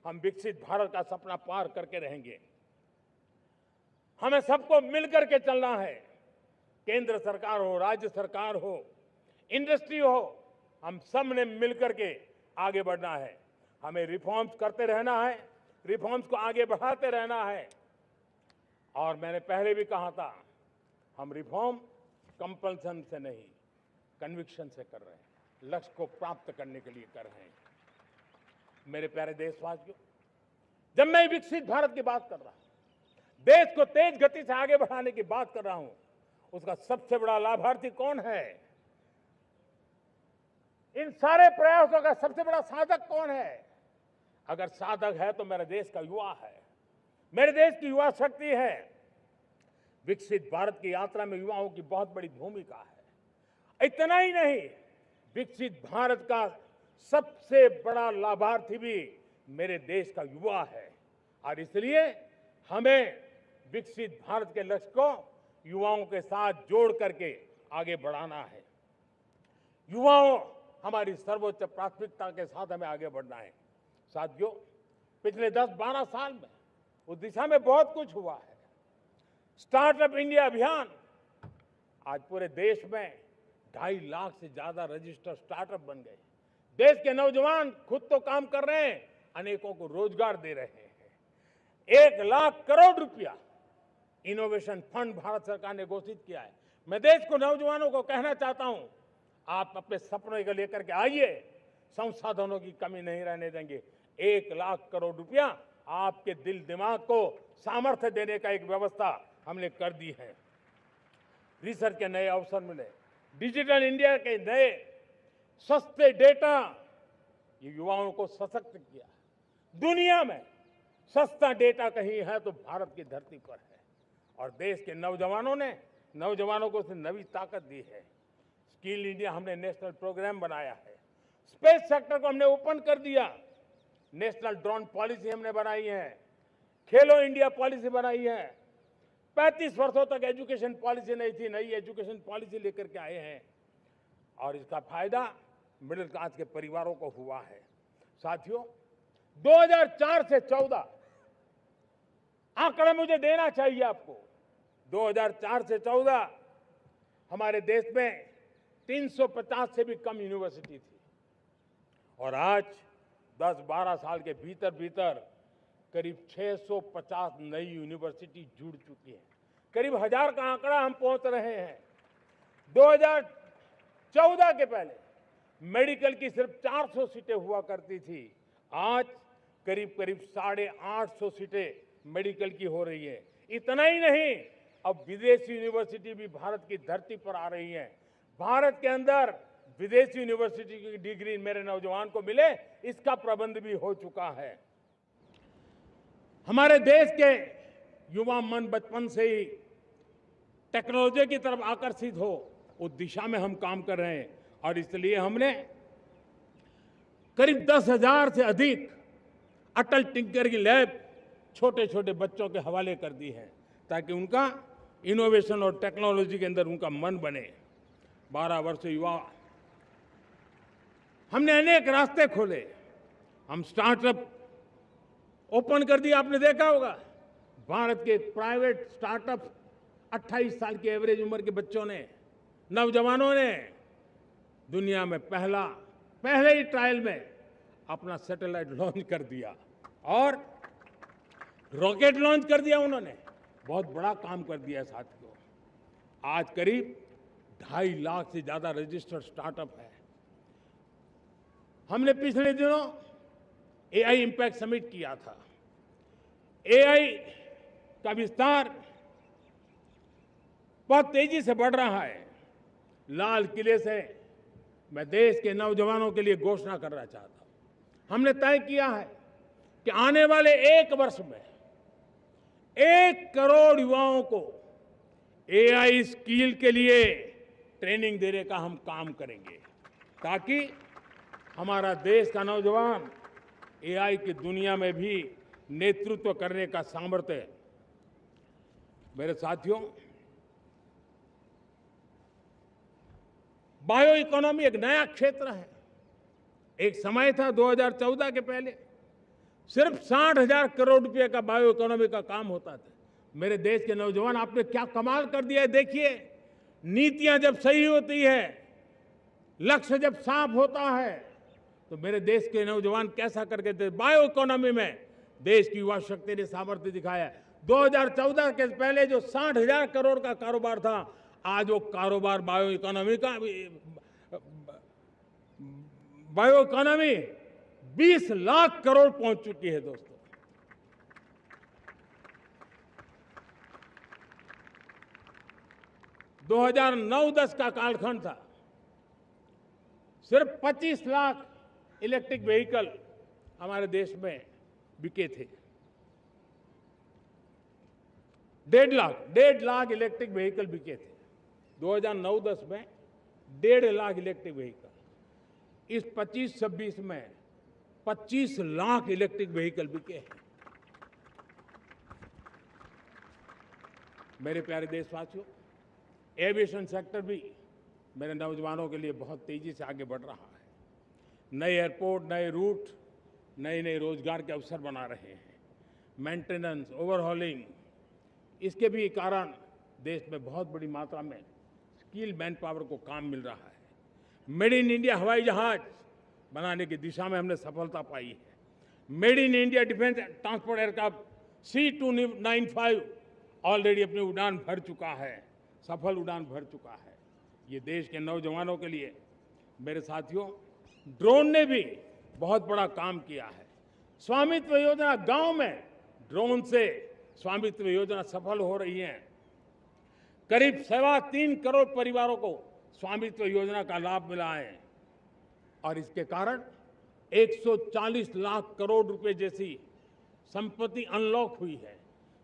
हम विकसित भारत का सपना पार करके रहेंगे। हमें सबको मिलकर के चलना है, केंद्र सरकार हो, राज्य सरकार हो, इंडस्ट्री हो, हम सब ने मिलकर के आगे बढ़ना है। हमें रिफॉर्म्स करते रहना है, रिफॉर्म्स को आगे बढ़ाते रहना है। और मैंने पहले भी कहा था, हम रिफॉर्म कंपल्सन से नहीं, कन्विक्शन से कर रहे हैं, लक्ष्य को प्राप्त करने के लिए कर रहे हैं। मेरे प्यारे देशवासियों, जब मैं विकसित भारत की बात कर रहा हूं, देश को तेज गति से आगे बढ़ाने की बात कर रहा हूं, उसका सबसे बड़ा लाभार्थी कौन है? इन सारे प्रयासों का सबसे बड़ा साधक कौन है? अगर साधक है तो मेरे देश का युवा है, मेरे देश की युवा शक्ति है। विकसित भारत की यात्रा में युवाओं की बहुत बड़ी भूमिका है। इतना ही नहीं, विकसित भारत का सबसे बड़ा लाभार्थी भी मेरे देश का युवा है और इसलिए हमें विकसित भारत के लक्ष्य को युवाओं के साथ जोड़ करके आगे बढ़ाना है। युवाओं हमारी सर्वोच्च प्राथमिकता के साथ हमें आगे बढ़ना है। साथियों, पिछले 10-12 साल में उस दिशा में बहुत कुछ हुआ है। स्टार्टअप इंडिया अभियान, आज पूरे देश में 2.5 लाख से ज्यादा रजिस्टर्ड स्टार्टअप बन गए। देश के नौजवान खुद तो काम कर रहे हैं, अनेकों को रोजगार दे रहे हैं। 1 लाख करोड़ रुपया इनोवेशन फंड भारत सरकार ने घोषित किया है। मैं देश को, नौजवानों को कहना चाहता हूं, आप अपने सपनों को लेकर के आइए, संसाधनों की कमी नहीं रहने देंगे। 1 लाख करोड़ रुपया आपके दिल दिमाग को सामर्थ्य देने का एक व्यवस्था हमने कर दी है। रिसर्च के नए अवसर मिले, डिजिटल इंडिया के नए सस्ते डेटा, ये युवाओं को सशक्त किया। दुनिया में सस्ता डेटा कहीं है तो भारत की धरती पर है, और देश के नौजवानों को उसने नई ताकत दी है। स्किल इंडिया हमने नेशनल प्रोग्राम बनाया है। स्पेस सेक्टर को हमने ओपन कर दिया। नेशनल ड्रोन पॉलिसी हमने बनाई है। खेलो इंडिया पॉलिसी बनाई है। 35 वर्षों तक एजुकेशन पॉलिसी नहीं थी, नई एजुकेशन पॉलिसी लेकर के आए हैं, और इसका फायदा मिडिल क्लास के परिवारों को हुआ है। साथियों, 2004 से 14 आंकड़े मुझे देना चाहिए आपको। 2004 से 14 हमारे देश में 350 से भी कम यूनिवर्सिटी थी, और आज 10-12 साल के भीतर भीतर करीब 650 नई यूनिवर्सिटी जुड़ चुकी है। करीब 1000 का आंकड़ा हम पहुंच रहे हैं। 2014 के पहले मेडिकल की सिर्फ 400 सीटें हुआ करती थी, आज करीब 850 सीटें मेडिकल की हो रही है। इतना ही नहीं, अब विदेशी यूनिवर्सिटी भी भारत की धरती पर आ रही है। भारत के अंदर विदेशी यूनिवर्सिटी की डिग्री मेरे नौजवान को मिले, इसका प्रबंध भी हो चुका है। हमारे देश के युवा मन बचपन से ही टेक्नोलॉजी की तरफ आकर्षित हो, उस दिशा में हम काम कर रहे हैं, और इसलिए हमने करीब 10,000 से अधिक अटल टिंकरिंग लैब छोटे छोटे बच्चों के हवाले कर दी है, ताकि उनका इनोवेशन और टेक्नोलॉजी के अंदर उनका मन बने। 12 वर्ष युवा, हमने अनेक रास्ते खोले। हम स्टार्टअप ओपन कर दिया, आपने देखा होगा। भारत के प्राइवेट स्टार्टअप 28 साल की एवरेज उम्र के बच्चों ने, नौजवानों ने दुनिया में पहले ही ट्रायल में अपना सैटेलाइट लॉन्च कर दिया और रॉकेट लॉन्च कर दिया। उन्होंने बहुत बड़ा काम कर दिया साथियों। आज करीब 2.5 लाख से ज्यादा रजिस्टर्ड स्टार्टअप है। हमने पिछले दिनों एआई इंपैक्ट समिट किया था। एआई का विस्तार बहुत तेजी से बढ़ रहा है। लाल किले से मैं देश के नौजवानों के लिए घोषणा करना चाहता हूं। हमने तय किया है कि आने वाले 1 वर्ष में 1 करोड़ युवाओं को एआई स्किल के लिए ट्रेनिंग देने का हम काम करेंगे, ताकि हमारा देश का नौजवान एआई की दुनिया में भी नेतृत्व करने का सामर्थ्य। मेरे साथियों, बायो इकोनॉमी एक नया क्षेत्र है। एक समय था 2014 के पहले सिर्फ 60,000 करोड़ रुपए का बायो इकोनॉमी का काम होता था। मेरे देश के नौजवान, आपने क्या कमाल कर दिया है। देखिए, नीतियां जब सही होती है, लक्ष्य जब साफ होता है, तो मेरे देश के नौजवान कैसा करके थे। बायो इकोनॉमी में देश की युवा शक्ति ने सामर्थ्य दिखाया है। 2014 के पहले जो 60,000 करोड़ का कारोबार था, आज वो कारोबार बायो इकोनॉमी 20 लाख करोड़ पहुंच चुकी है। दोस्तों, दो 2009-10 का कालखंड था, सिर्फ 25 लाख इलेक्ट्रिक व्हीकल हमारे देश में बिके थे। 1.5 लाख इलेक्ट्रिक व्हीकल बिके थे 2009-10 में। 1.5 लाख इलेक्ट्रिक व्हीकल। इस 25-26 में 25 लाख इलेक्ट्रिक व्हीकल बिके हैं। मेरे प्यारे देशवासियों, एविएशन सेक्टर भी मेरे नौजवानों के लिए बहुत तेजी से आगे बढ़ रहा है। नए एयरपोर्ट, नए रूट, नए नए रोजगार के अवसर बना रहे हैं। मेंटेनेंस, ओवरहॉलिंग, इसके भी कारण देश में बहुत बड़ी मात्रा में स्किल मैन पावर को काम मिल रहा है। मेड इन इंडिया हवाई जहाज बनाने की दिशा में हमने सफलता पाई है। Made in India defence transport aircraft C295 already अपनी उड़ान भर चुका है, सफल उड़ान भर चुका है। ये देश के नौजवानों के लिए, मेरे साथियों, ड्रोन ने भी बहुत बड़ा काम किया है। स्वामित्व योजना, गांव में ड्रोन से स्वामित्व योजना सफल हो रही है। करीब 3.25 करोड़ परिवारों को स्वामित्व योजना का लाभ मिला है और इसके कारण 140 लाख करोड़ रुपए जैसी संपत्ति अनलॉक हुई है,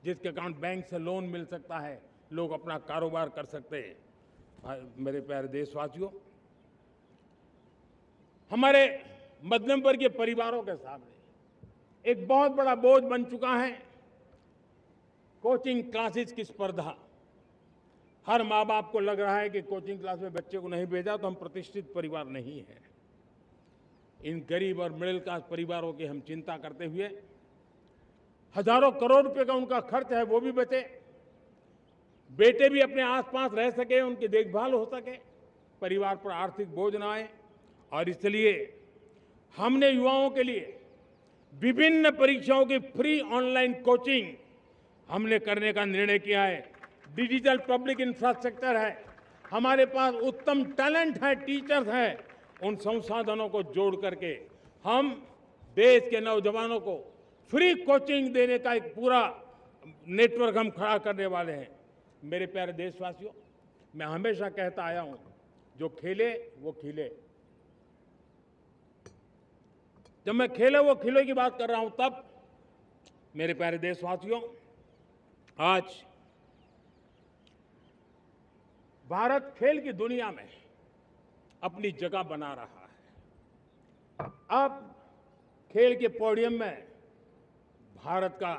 जिसके कारण बैंक से लोन मिल सकता है, लोग अपना कारोबार कर सकते हैं। मेरे प्यारे देशवासियों, हमारे मध्यम वर्गीय परिवारों के सामने एक बहुत बड़ा बोझ बन चुका है कोचिंग क्लासेस की स्पर्धा। हर माँ बाप को लग रहा है कि कोचिंग क्लास में बच्चे को नहीं भेजा तो हम प्रतिष्ठित परिवार नहीं है। इन गरीब और मिडिल क्लास परिवारों की हम चिंता करते हुए हजारों करोड़ रुपए का उनका खर्च है वो भी बचे, बेटे भी अपने आसपास रह सके, उनकी देखभाल हो सके, परिवार पर आर्थिक बोझ न आए। और इसलिए हमने युवाओं के लिए विभिन्न परीक्षाओं की फ्री ऑनलाइन कोचिंग हमने करने का निर्णय किया है। डिजिटल पब्लिक इंफ्रास्ट्रक्चर है, हमारे पास उत्तम टैलेंट है, टीचर्स हैं, उन संसाधनों को जोड़ करके हम देश के नौजवानों को फ्री कोचिंग देने का एक पूरा नेटवर्क हम खड़ा करने वाले हैं। मेरे प्यारे देशवासियों, मैं हमेशा कहता आया हूं, जो खेले वो खिले। जब मैं खेले वो खिले की बात कर रहा हूं, तब मेरे प्यारे देशवासियों, आज भारत खेल की दुनिया में अपनी जगह बना रहा है। अब खेल के पोडियम में भारत का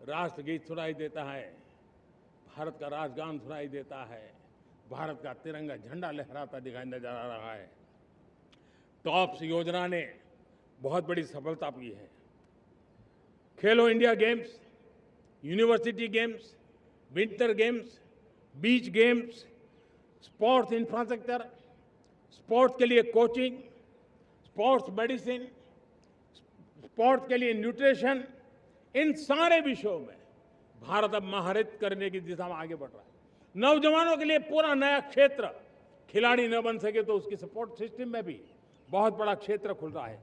राष्ट्रगीत सुनाई देता है, भारत का राष्ट्रगान सुनाई देता है, भारत का तिरंगा झंडा लहराता दिखाई नजर आ रहा है। टॉप्स योजना ने बहुत बड़ी सफलता पाई है। खेलो India games, university games, winter games, beach games, sports infrastructure, sports के लिए कोचिंग, स्पोर्ट्स मेडिसिन, स्पोर्ट्स के लिए न्यूट्रिशन, इन सारे विषयों में भारत अब महारत करने की दिशा में आगे बढ़ रहा है। नौजवानों के लिए पूरा नया क्षेत्र, खिलाड़ी न बन सके तो उसकी सपोर्ट सिस्टम में भी बहुत बड़ा क्षेत्र खुल रहा है।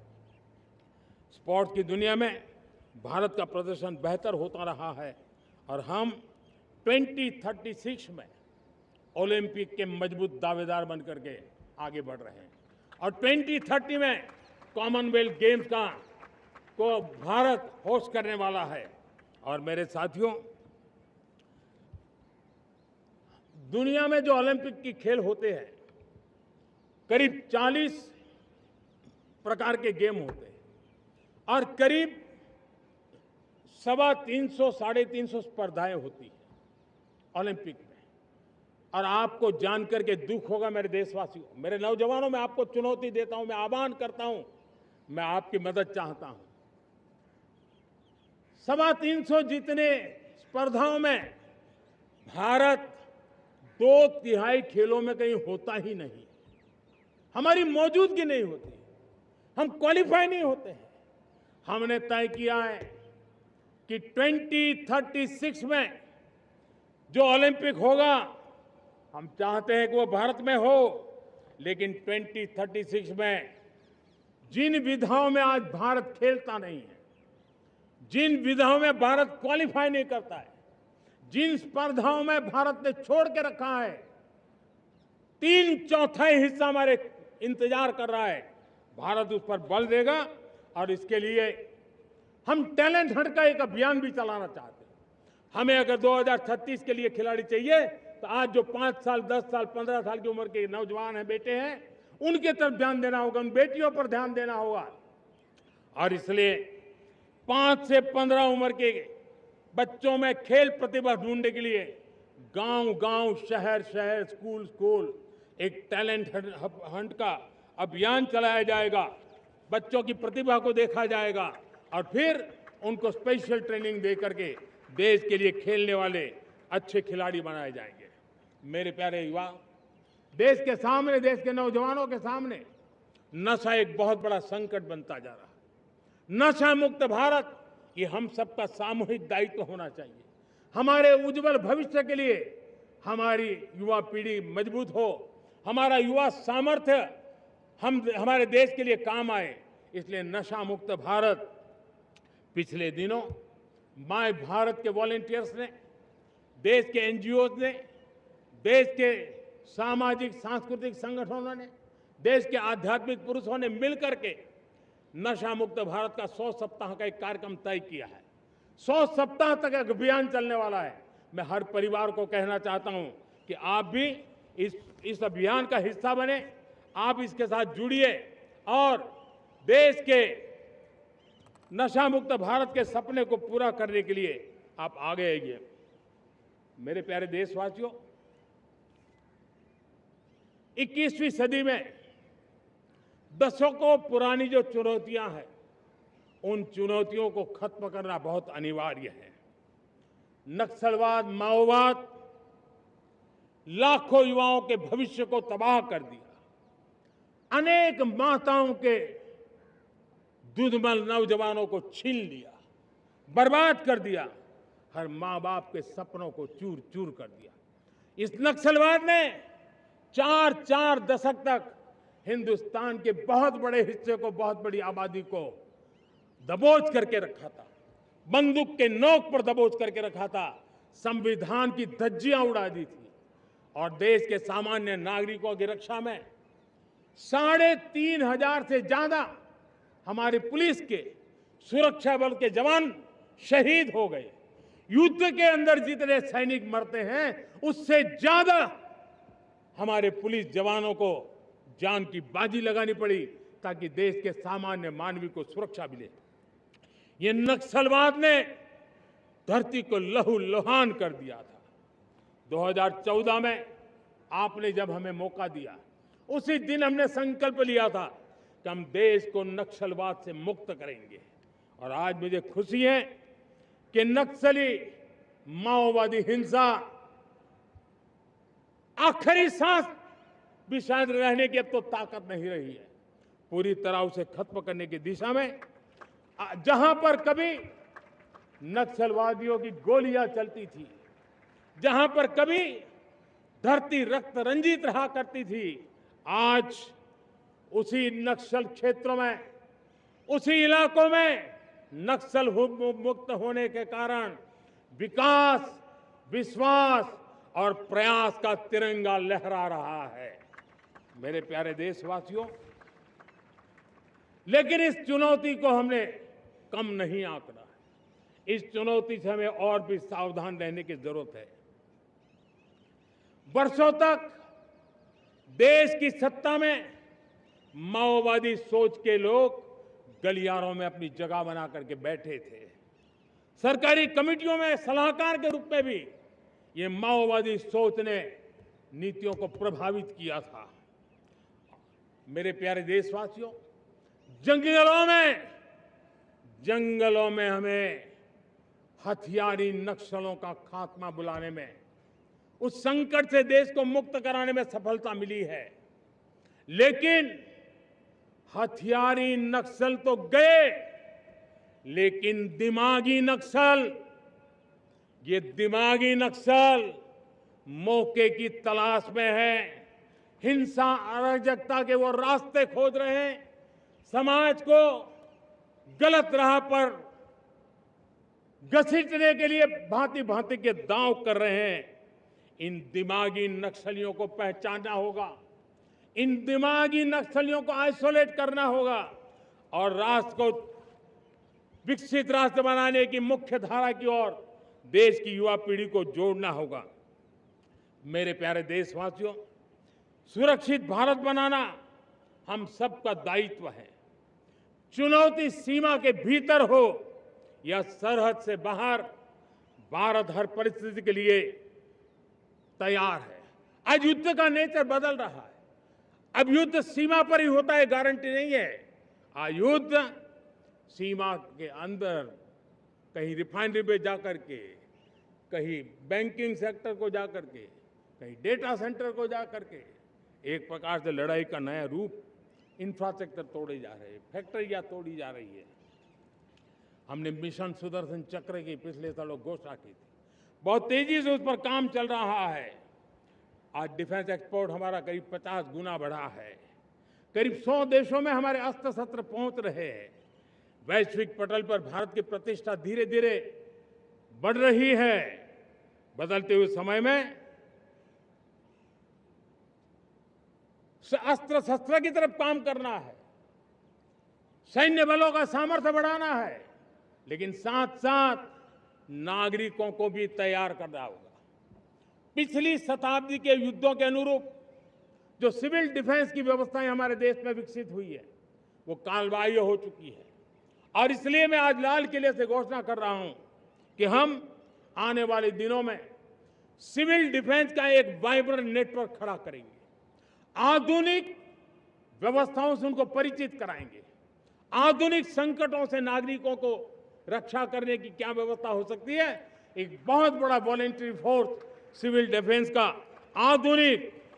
स्पोर्ट्स की दुनिया में भारत का प्रदर्शन बेहतर होता रहा है और हम 2036 में ओलंपिक के मजबूत दावेदार बनकर के आगे बढ़ रहे हैं और 2030 में कॉमनवेल्थ गेम्स को भारत होस्ट करने वाला है। और मेरे साथियों, दुनिया में जो ओलंपिक की खेल होते हैं, करीब 40 प्रकार के गेम होते हैं और करीब 350 साढ़े 350 स्पर्धाएं होती हैं ओलंपिक में। और आपको जानकर के दुख होगा मेरे देशवासियों, मेरे नौजवानों, मैं आपको चुनौती देता हूं, मैं आह्वान करता हूं, मैं आपकी मदद चाहता हूं। 350 जितने स्पर्धाओं में भारत 2/3 खेलों में कहीं होता ही नहीं, हमारी मौजूदगी नहीं होती, हम क्वालिफाई नहीं होते हैं। हमने तय किया है कि 2036 में जो ओलंपिक होगा, हम चाहते हैं कि वो भारत में हो, लेकिन 2036 में जिन विधाओं में आज भारत खेलता नहीं है, जिन विधाओं में भारत क्वालिफाई नहीं करता है, जिन स्पर्धाओं में भारत ने छोड़ के रखा है, 3/4 हिस्सा हमारे इंतजार कर रहा है। भारत उस पर बल देगा और इसके लिए हम टैलेंट हंट का एक अभियान भी चलाना चाहते हैं। हमें अगर 2036 के लिए खिलाड़ी चाहिए तो आज जो 5 साल, 10 साल, 15 साल की उम्र के नौजवान हैं, बेटे हैं, उनके तरफ ध्यान देना होगा, उन बेटियों पर ध्यान देना होगा। और इसलिए 5 से 15 उम्र के बच्चों में खेल प्रतिभा ढूंढने के लिए गांव-गांव, शहर-शहर, स्कूल-स्कूल एक टैलेंट हंट का अभियान चलाया जाएगा। बच्चों की प्रतिभा को देखा जाएगा और फिर उनको स्पेशल ट्रेनिंग दे करके देश के लिए खेलने वाले अच्छे खिलाड़ी बनाए जाएंगे। मेरे प्यारे युवा, देश के सामने, देश के नौजवानों के सामने नशा एक बहुत बड़ा संकट बनता जा रहा है। नशा मुक्त भारत ये हम सबका सामूहिक दायित्व होना चाहिए। हमारे उज्जवल भविष्य के लिए हमारी युवा पीढ़ी मजबूत हो, हमारा युवा सामर्थ्य हमारे देश के लिए काम आए, इसलिए नशा मुक्त भारत। पिछले दिनों माय भारत के वॉलंटियर्स ने, देश के एनजीओ ने, देश के सामाजिक सांस्कृतिक संगठनों ने, देश के आध्यात्मिक पुरुषों ने मिलकर के नशा मुक्त भारत का 100 सप्ताह का एक कार्यक्रम तय किया है। 100 सप्ताह तक एक अभियान चलने वाला है। मैं हर परिवार को कहना चाहता हूं कि आप भी इस अभियान का हिस्सा बने, आप इसके साथ जुड़िए और देश के नशा मुक्त भारत के सपने को पूरा करने के लिए आप आगे आइए। मेरे प्यारे देशवासियों, 21वीं सदी में दशकों पुरानी जो चुनौतियां हैं, उन चुनौतियों को खत्म करना बहुत अनिवार्य है। नक्सलवाद, माओवाद लाखों युवाओं के भविष्य को तबाह कर दिया। अनेक माताओं के दूधमल नौजवानों को छीन लिया, बर्बाद कर दिया, हर मां बाप के सपनों को चूर चूर कर दिया। इस नक्सलवाद ने 4 दशक तक हिंदुस्तान के बहुत बड़े हिस्से को, बहुत बड़ी आबादी को दबोच करके रखा था, बंदूक के नोक पर दबोच करके रखा था, संविधान की धज्जियां उड़ा दी थी और देश के सामान्य नागरिकों की रक्षा में 3,500 से ज्यादा हमारे पुलिस के, सुरक्षा बल के जवान शहीद हो गए। युद्ध के अंदर जितने सैनिक मरते हैं, उससे ज्यादा हमारे पुलिस जवानों को जान की बाजी लगानी पड़ी ताकि देश के सामान्य मानवी को सुरक्षा मिले। ये नक्सलवाद ने धरती को लहूलुहान कर दिया था। 2014 में आपने जब हमें मौका दिया, उसी दिन हमने संकल्प लिया था कि हम देश को नक्सलवाद से मुक्त करेंगे। और आज मुझे खुशी है कि नक्सली माओवादी हिंसा आखिरी सांस भी शायद रहने की अब तो ताकत नहीं रही है। पूरी तरह उसे खत्म करने की दिशा में जहां पर कभी नक्सलवादियों की गोलियां चलती थी, जहां पर कभी धरती रक्त रंजित रहा करती थी, आज उसी नक्सल क्षेत्रों में, उसी इलाकों में नक्सल मुक्त होने के कारण विकास, विश्वास और प्रयास का तिरंगा लहरा रहा है। मेरे प्यारे देशवासियों, लेकिन इस चुनौती को हमने कम नहीं आंकना है। इस चुनौती से हमें और भी सावधान रहने की जरूरत है। वर्षों तक देश की सत्ता में माओवादी सोच के लोग गलियारों में अपनी जगह बना करके बैठे थे। सरकारी कमेटियों में सलाहकार के रूप में भी ये माओवादी सोच ने नीतियों को प्रभावित किया था। मेरे प्यारे देशवासियों, जंगलों में हमें हथियारी नक्सलों का खात्मा बुलाने में, उस संकट से देश को मुक्त कराने में सफलता मिली है। लेकिन हथियारी नक्सल तो गए, लेकिन दिमागी नक्सल, ये दिमागी नक्सल मौके की तलाश में है। हिंसा, अराजकता के वो रास्ते खोज रहे हैं, समाज को गलत राह पर घसीटने के लिए भांति भांति के दांव कर रहे हैं। इन दिमागी नक्सलियों को पहचानना होगा, इन दिमागी नक्सलियों को आइसोलेट करना होगा और राष्ट्र को विकसित राष्ट्र बनाने की मुख्य धारा की ओर देश की युवा पीढ़ी को जोड़ना होगा। मेरे प्यारे देशवासियों, सुरक्षित भारत बनाना हम सबका दायित्व है। चुनौती सीमा के भीतर हो या सरहद से बाहर, भारत हर परिस्थिति के लिए तैयार है। आज युद्ध का नेचर बदल रहा है। अब युद्ध सीमा पर ही होता है, गारंटी नहीं है। आज युद्ध सीमा के अंदर कहीं रिफाइनरी पे जाकर के, कहीं बैंकिंग सेक्टर को जाकर के, कहीं डेटा सेंटर को जाकर के, एक प्रकार से लड़ाई का नया रूप, इंफ्रास्ट्रक्चर तोड़े जा रहे हैं, फैक्ट्रियां तोड़ी जा रही है। हमने मिशन सुदर्शन चक्र की पिछले सालों घोषणा की थी, बहुत तेजी से उस पर काम चल रहा है। आज डिफेंस एक्सपोर्ट हमारा करीब 50 गुना बढ़ा है। करीब 100 देशों में हमारे अस्त्र शस्त्र पहुंच रहे हैं। वैश्विक पटल पर भारत की प्रतिष्ठा धीरे धीरे बढ़ रही है। बदलते हुए समय में अस्त्र शस्त्र की तरफ काम करना है, सैन्य बलों का सामर्थ्य बढ़ाना है, लेकिन साथ साथ नागरिकों को भी तैयार करना होगा। पिछली शताब्दी के युद्धों के अनुरूप जो सिविल डिफेंस की व्यवस्थाएं हमारे देश में विकसित हुई है, वो कालबाह्य हो चुकी है। और इसलिए मैं आज लाल किले से घोषणा कर रहा हूं कि हम आने वाले दिनों में सिविल डिफेंस का एक वाइब्रेंट नेटवर्क खड़ा करेंगे। आधुनिक व्यवस्थाओं से उनको परिचित कराएंगे। आधुनिक संकटों से नागरिकों को रक्षा करने की क्या व्यवस्था हो सकती है, एक बहुत बड़ा वॉलेंटरी फोर्स सिविल डिफेंस का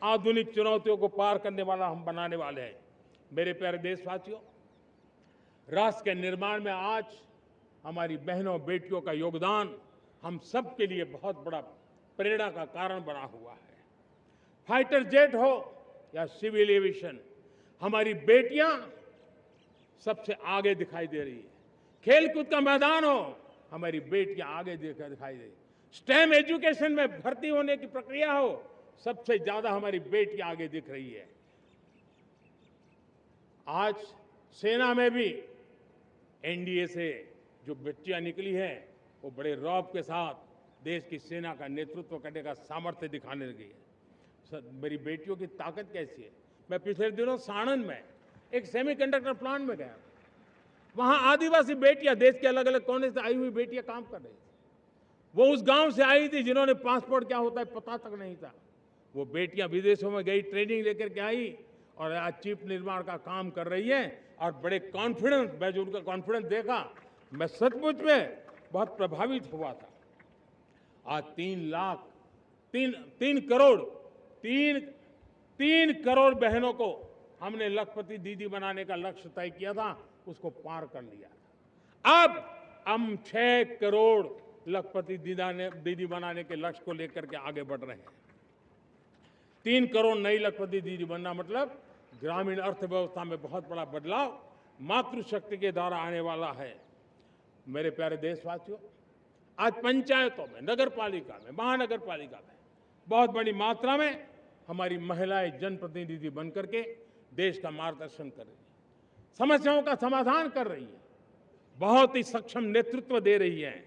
आधुनिक चुनौतियों को पार करने वाला हम बनाने वाले हैं। मेरे प्यारे देशवासियों, राष्ट्र के निर्माण में आज हमारी बहनों बेटियों का योगदान हम सब के लिए बहुत बड़ा प्रेरणा का कारण बना हुआ है। फाइटर जेट हो या सिविल एविएशन, हमारी बेटियां सबसे आगे दिखाई दे रही है। खेलकूद का मैदान हो, हमारी बेटियां आगे दिखाई दे रही है। स्टेम एजुकेशन में भर्ती होने की प्रक्रिया हो, सबसे ज्यादा हमारी बेटियां आगे दिख रही है। आज सेना में भी एनडीए से जो बच्चियां निकली हैं, वो बड़े रौब के साथ देश की सेना का नेतृत्व करने का सामर्थ्य दिखाने लगी है। मेरी बेटियों की ताकत कैसी है। मैं पिछले दिनों साणंद में एक सेमीकंडक्टर प्लांट में गया। वहां आदिवासी बेटियां, देश के अलग अलग कोने से आई हुई बेटियां काम कर रही थी। वो उस गांव से आई थी जिन्होंने पासपोर्ट क्या होता है पता तक नहीं था। वो बेटियां विदेशों में गई, ट्रेनिंग लेकर के आई और आज चिप निर्माण का काम कर रही है। और बड़े कॉन्फिडेंस, मैं जो उनका कॉन्फिडेंस देखा, मैं सचमुच में बहुत प्रभावित हुआ था। आज 3 करोड़ बहनों को हमने लखपति दीदी बनाने का लक्ष्य तय किया था, उसको पार कर लिया था। अब हम 6 करोड़ लखपति दीदी बनाने के लक्ष्य को लेकर के आगे बढ़ रहे हैं। 3 करोड़ नई लखपति दीदी बनना मतलब ग्रामीण अर्थव्यवस्था में बहुत बड़ा बदलाव मातृशक्ति के द्वारा आने वाला है। मेरे प्यारे देशवासियों, आज पंचायतों में, नगर पालिका में, महानगर पालिका में बहुत बड़ी मात्रा में हमारी महिलाएं जनप्रतिनिधि बनकर के देश का मार्गदर्शन कर रही है, समस्याओं का समाधान कर रही है, बहुत ही सक्षम नेतृत्व दे रही है।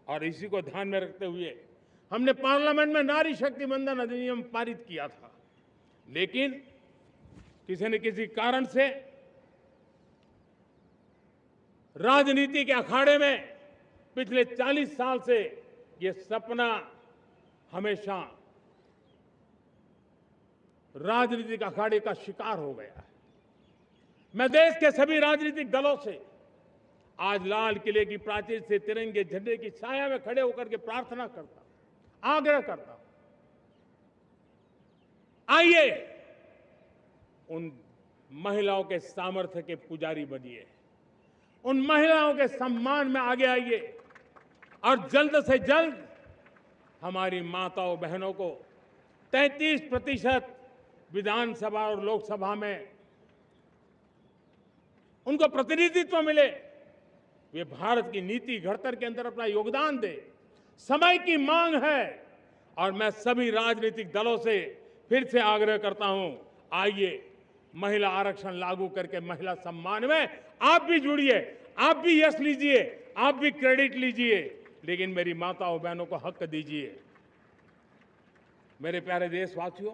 और इसी को ध्यान में रखते हुए हमने पार्लियामेंट में नारी शक्ति वंदन अधिनियम पारित किया था। लेकिन किसी न किसी कारण से राजनीति के अखाड़े में पिछले 40 साल से ये सपना हमेशा राजनीतिक अखाड़े का शिकार हो गया है। मैं देश के सभी राजनीतिक दलों से आज लाल किले की प्राचीर से तिरंगे झंडे की छाया में खड़े होकर के प्रार्थना करता हूं, आग्रह करता हूं, आइए उन महिलाओं के सामर्थ्य के पुजारी बनिए, उन महिलाओं के सम्मान में आगे आइए और जल्द से जल्द हमारी माताओं बहनों को 33% विधानसभा और लोकसभा में उनको प्रतिनिधित्व मिले, वे भारत की नीति घड़तर के अंदर अपना योगदान दे। समय की मांग है और मैं सभी राजनीतिक दलों से फिर से आग्रह करता हूं, आइए महिला आरक्षण लागू करके महिला सम्मान में आप भी जुड़िए, आप भी यश लीजिए, आप भी क्रेडिट लीजिए, लेकिन मेरी माताओं बहनों को हक दीजिए। मेरे प्यारे देशवासियों,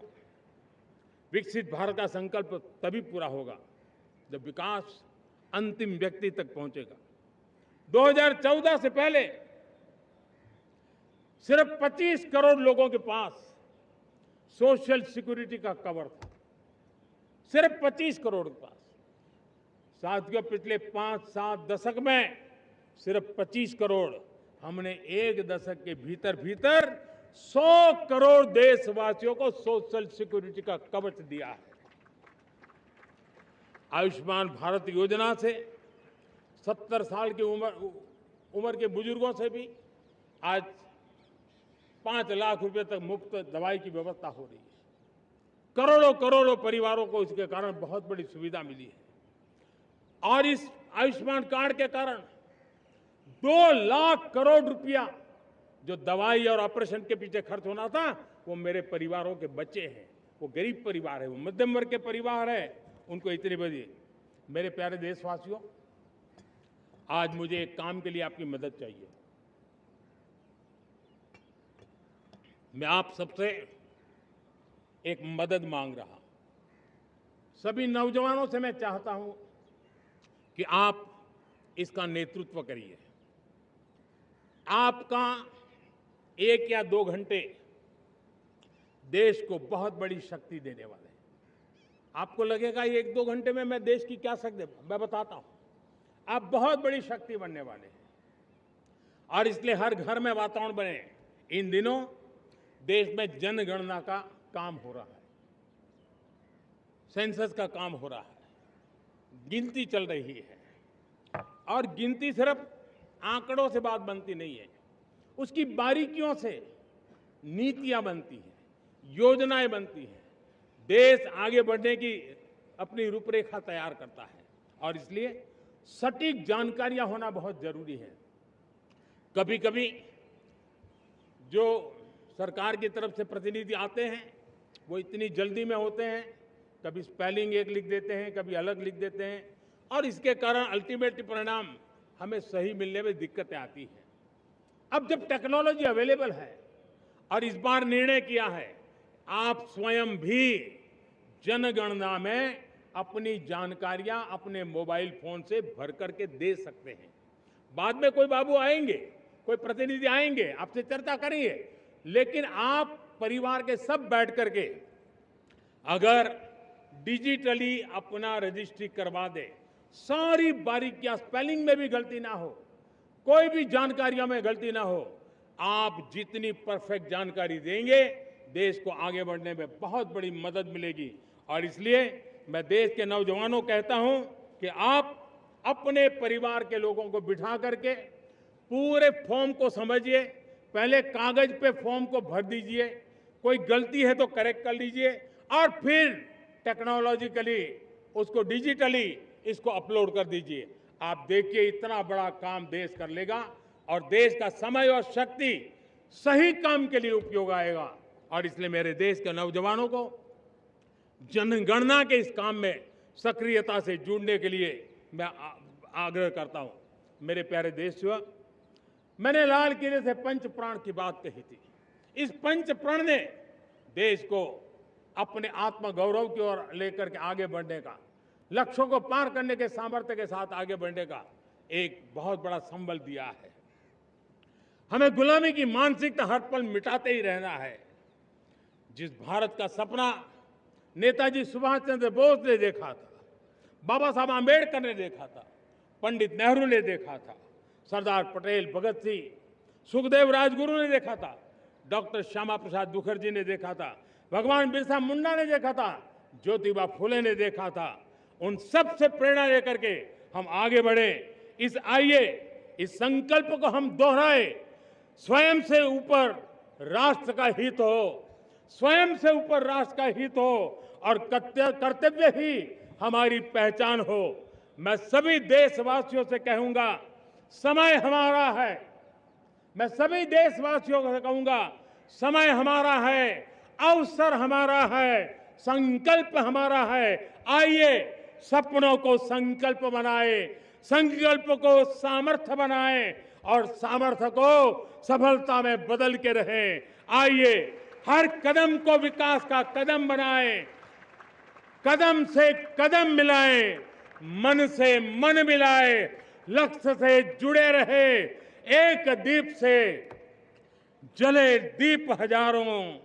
विकसित भारत का संकल्प तभी पूरा होगा जब विकास अंतिम व्यक्ति तक पहुंचेगा। 2014 से पहले सिर्फ 25 करोड़ लोगों के पास सोशल सिक्योरिटी का कवर था, सिर्फ 25 करोड़ के पास। साथियों, पिछले 5-7 दशक में सिर्फ 25 करोड़, हमने एक दशक के भीतर भीतर 100 करोड़ देशवासियों को सोशल सिक्योरिटी का कवच दिया है। आयुष्मान भारत योजना से 70 साल की उम्र के बुजुर्गों से भी आज 5 लाख रुपए तक मुफ्त दवाई की व्यवस्था हो रही है। करोड़ों करोड़ों परिवारों को इसके कारण बहुत बड़ी सुविधा मिली है। और इस आयुष्मान कार्ड के कारण 2 लाख करोड़ रुपया जो दवाई और ऑपरेशन के पीछे खर्च होना था, वो मेरे परिवारों के बच्चे हैं। वो गरीब परिवार है, वो मध्यम वर्ग के परिवार है, उनको इतनी बड़ी। मेरे प्यारे देशवासियों, आज मुझे एक काम के लिए आपकी मदद चाहिए। मैं आप सबसे एक मदद मांग रहा हूं। सभी नौजवानों से मैं चाहता हूं कि आप इसका नेतृत्व करिए। आपका 1 या 2 घंटे देश को बहुत बड़ी शक्ति देने वाले हैं। आपको लगेगा 1-2 घंटे में मैं देश की क्या शक्ति, मैं बताता हूं, आप बहुत बड़ी शक्ति बनने वाले हैं। और इसलिए हर घर में वातावरण बने। इन दिनों देश में जनगणना का काम हो रहा है, सेंसस का काम हो रहा है, गिनती चल रही है। और गिनती सिर्फ आंकड़ों से बात बनती नहीं है, उसकी बारीकियों से नीतियां बनती हैं, योजनाएं बनती हैं। देश आगे बढ़ने की अपनी रूपरेखा तैयार करता है और इसलिए सटीक जानकारियां होना बहुत जरूरी है। कभी कभी जो सरकार की तरफ से प्रतिनिधि आते हैं वो इतनी जल्दी में होते हैं, कभी स्पेलिंग एक लिख देते हैं, कभी अलग लिख देते हैं, और इसके कारण अल्टीमेट परिणाम हमें सही मिलने में दिक्कतें आती हैं। अब जब टेक्नोलॉजी अवेलेबल है और इस बार निर्णय किया है, आप स्वयं भी जनगणना में अपनी जानकारियां अपने मोबाइल फोन से भर करके दे सकते हैं। बाद में कोई बाबू आएंगे, कोई प्रतिनिधि आएंगे, आपसे चर्चा करेंगे, लेकिन आप परिवार के सब बैठ करके अगर डिजिटली अपना रजिस्ट्री करवा दे, सारी बारीकियां, स्पेलिंग में भी गलती ना हो, कोई भी जानकारियों में गलती ना हो, आप जितनी परफेक्ट जानकारी देंगे देश को आगे बढ़ने में बहुत बड़ी मदद मिलेगी। और इसलिए मैं देश के नौजवानों को कहता हूं कि आप अपने परिवार के लोगों को बिठा करके पूरे फॉर्म को समझिए। पहले कागज पे फॉर्म को भर दीजिए, कोई गलती है तो करेक्ट कर लीजिए, और फिर टेक्नोलॉजिकली उसको डिजिटली इसको अपलोड कर दीजिए। आप देखिए इतना बड़ा काम देश कर लेगा और देश का समय और शक्ति सही काम के लिए उपयोग आएगा। और इसलिए मेरे देश के नौजवानों को जनगणना के इस काम में सक्रियता से जुड़ने के लिए मैं आग्रह करता हूं। मेरे प्यारे देशवासियों, मैंने लाल किले से पंच प्राण की बात कही थी। इस पंच प्राण ने देश को अपने आत्मगौरव की ओर लेकर के आगे बढ़ने का, लक्ष्यों को पार करने के सामर्थ्य के साथ आगे बढ़ने का एक बहुत बड़ा संबल दिया है। हमें गुलामी की मानसिकता हर पल मिटाते ही रहना है। जिस भारत का सपना नेताजी सुभाष चंद्र बोस ने देखा था, बाबा साहब आंबेडकर ने देखा था, पंडित नेहरू ने देखा था, सरदार पटेल, भगत सिंह, सुखदेव राजगुरु ने देखा था, डॉक्टर श्यामा प्रसाद मुखर्जी ने देखा था, भगवान बिरसा मुंडा ने देखा था, ज्योतिबा फुले ने देखा था, उन सब से प्रेरणा लेकर के हम आगे बढ़े। इस संकल्प को हम दोहराए, स्वयं से ऊपर राष्ट्र का हित हो, स्वयं से ऊपर राष्ट्र का हित हो और कर्तव्य ही हमारी पहचान हो। मैं सभी देशवासियों से कहूंगा, समय हमारा है। मैं सभी देशवासियों से कहूंगा, समय हमारा है, अवसर हमारा है, संकल्प हमारा है। आइए सपनों को संकल्प बनाए, संकल्प को सामर्थ्य बनाए और सामर्थ्य को सफलता में बदल के रहें। आइए हर कदम को विकास का कदम बनाएं, कदम से कदम मिलाएं, मन से मन मिलाएं, लक्ष्य से जुड़े रहे, एक दीप से जले दीप हजारों,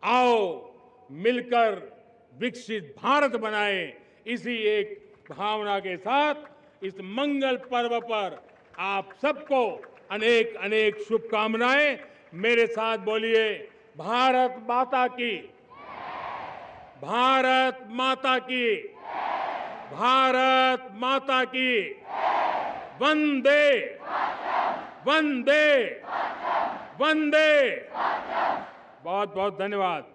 आओ मिलकर विकसित भारत बनाए। इसी एक भावना के साथ इस मंगल पर्व पर आप सबको अनेक अनेक शुभकामनाएं। मेरे साथ बोलिए, भारत माता की, भारत माता की, भारत माता की, वंदे वंदे वंदे। बहुत बहुत धन्यवाद।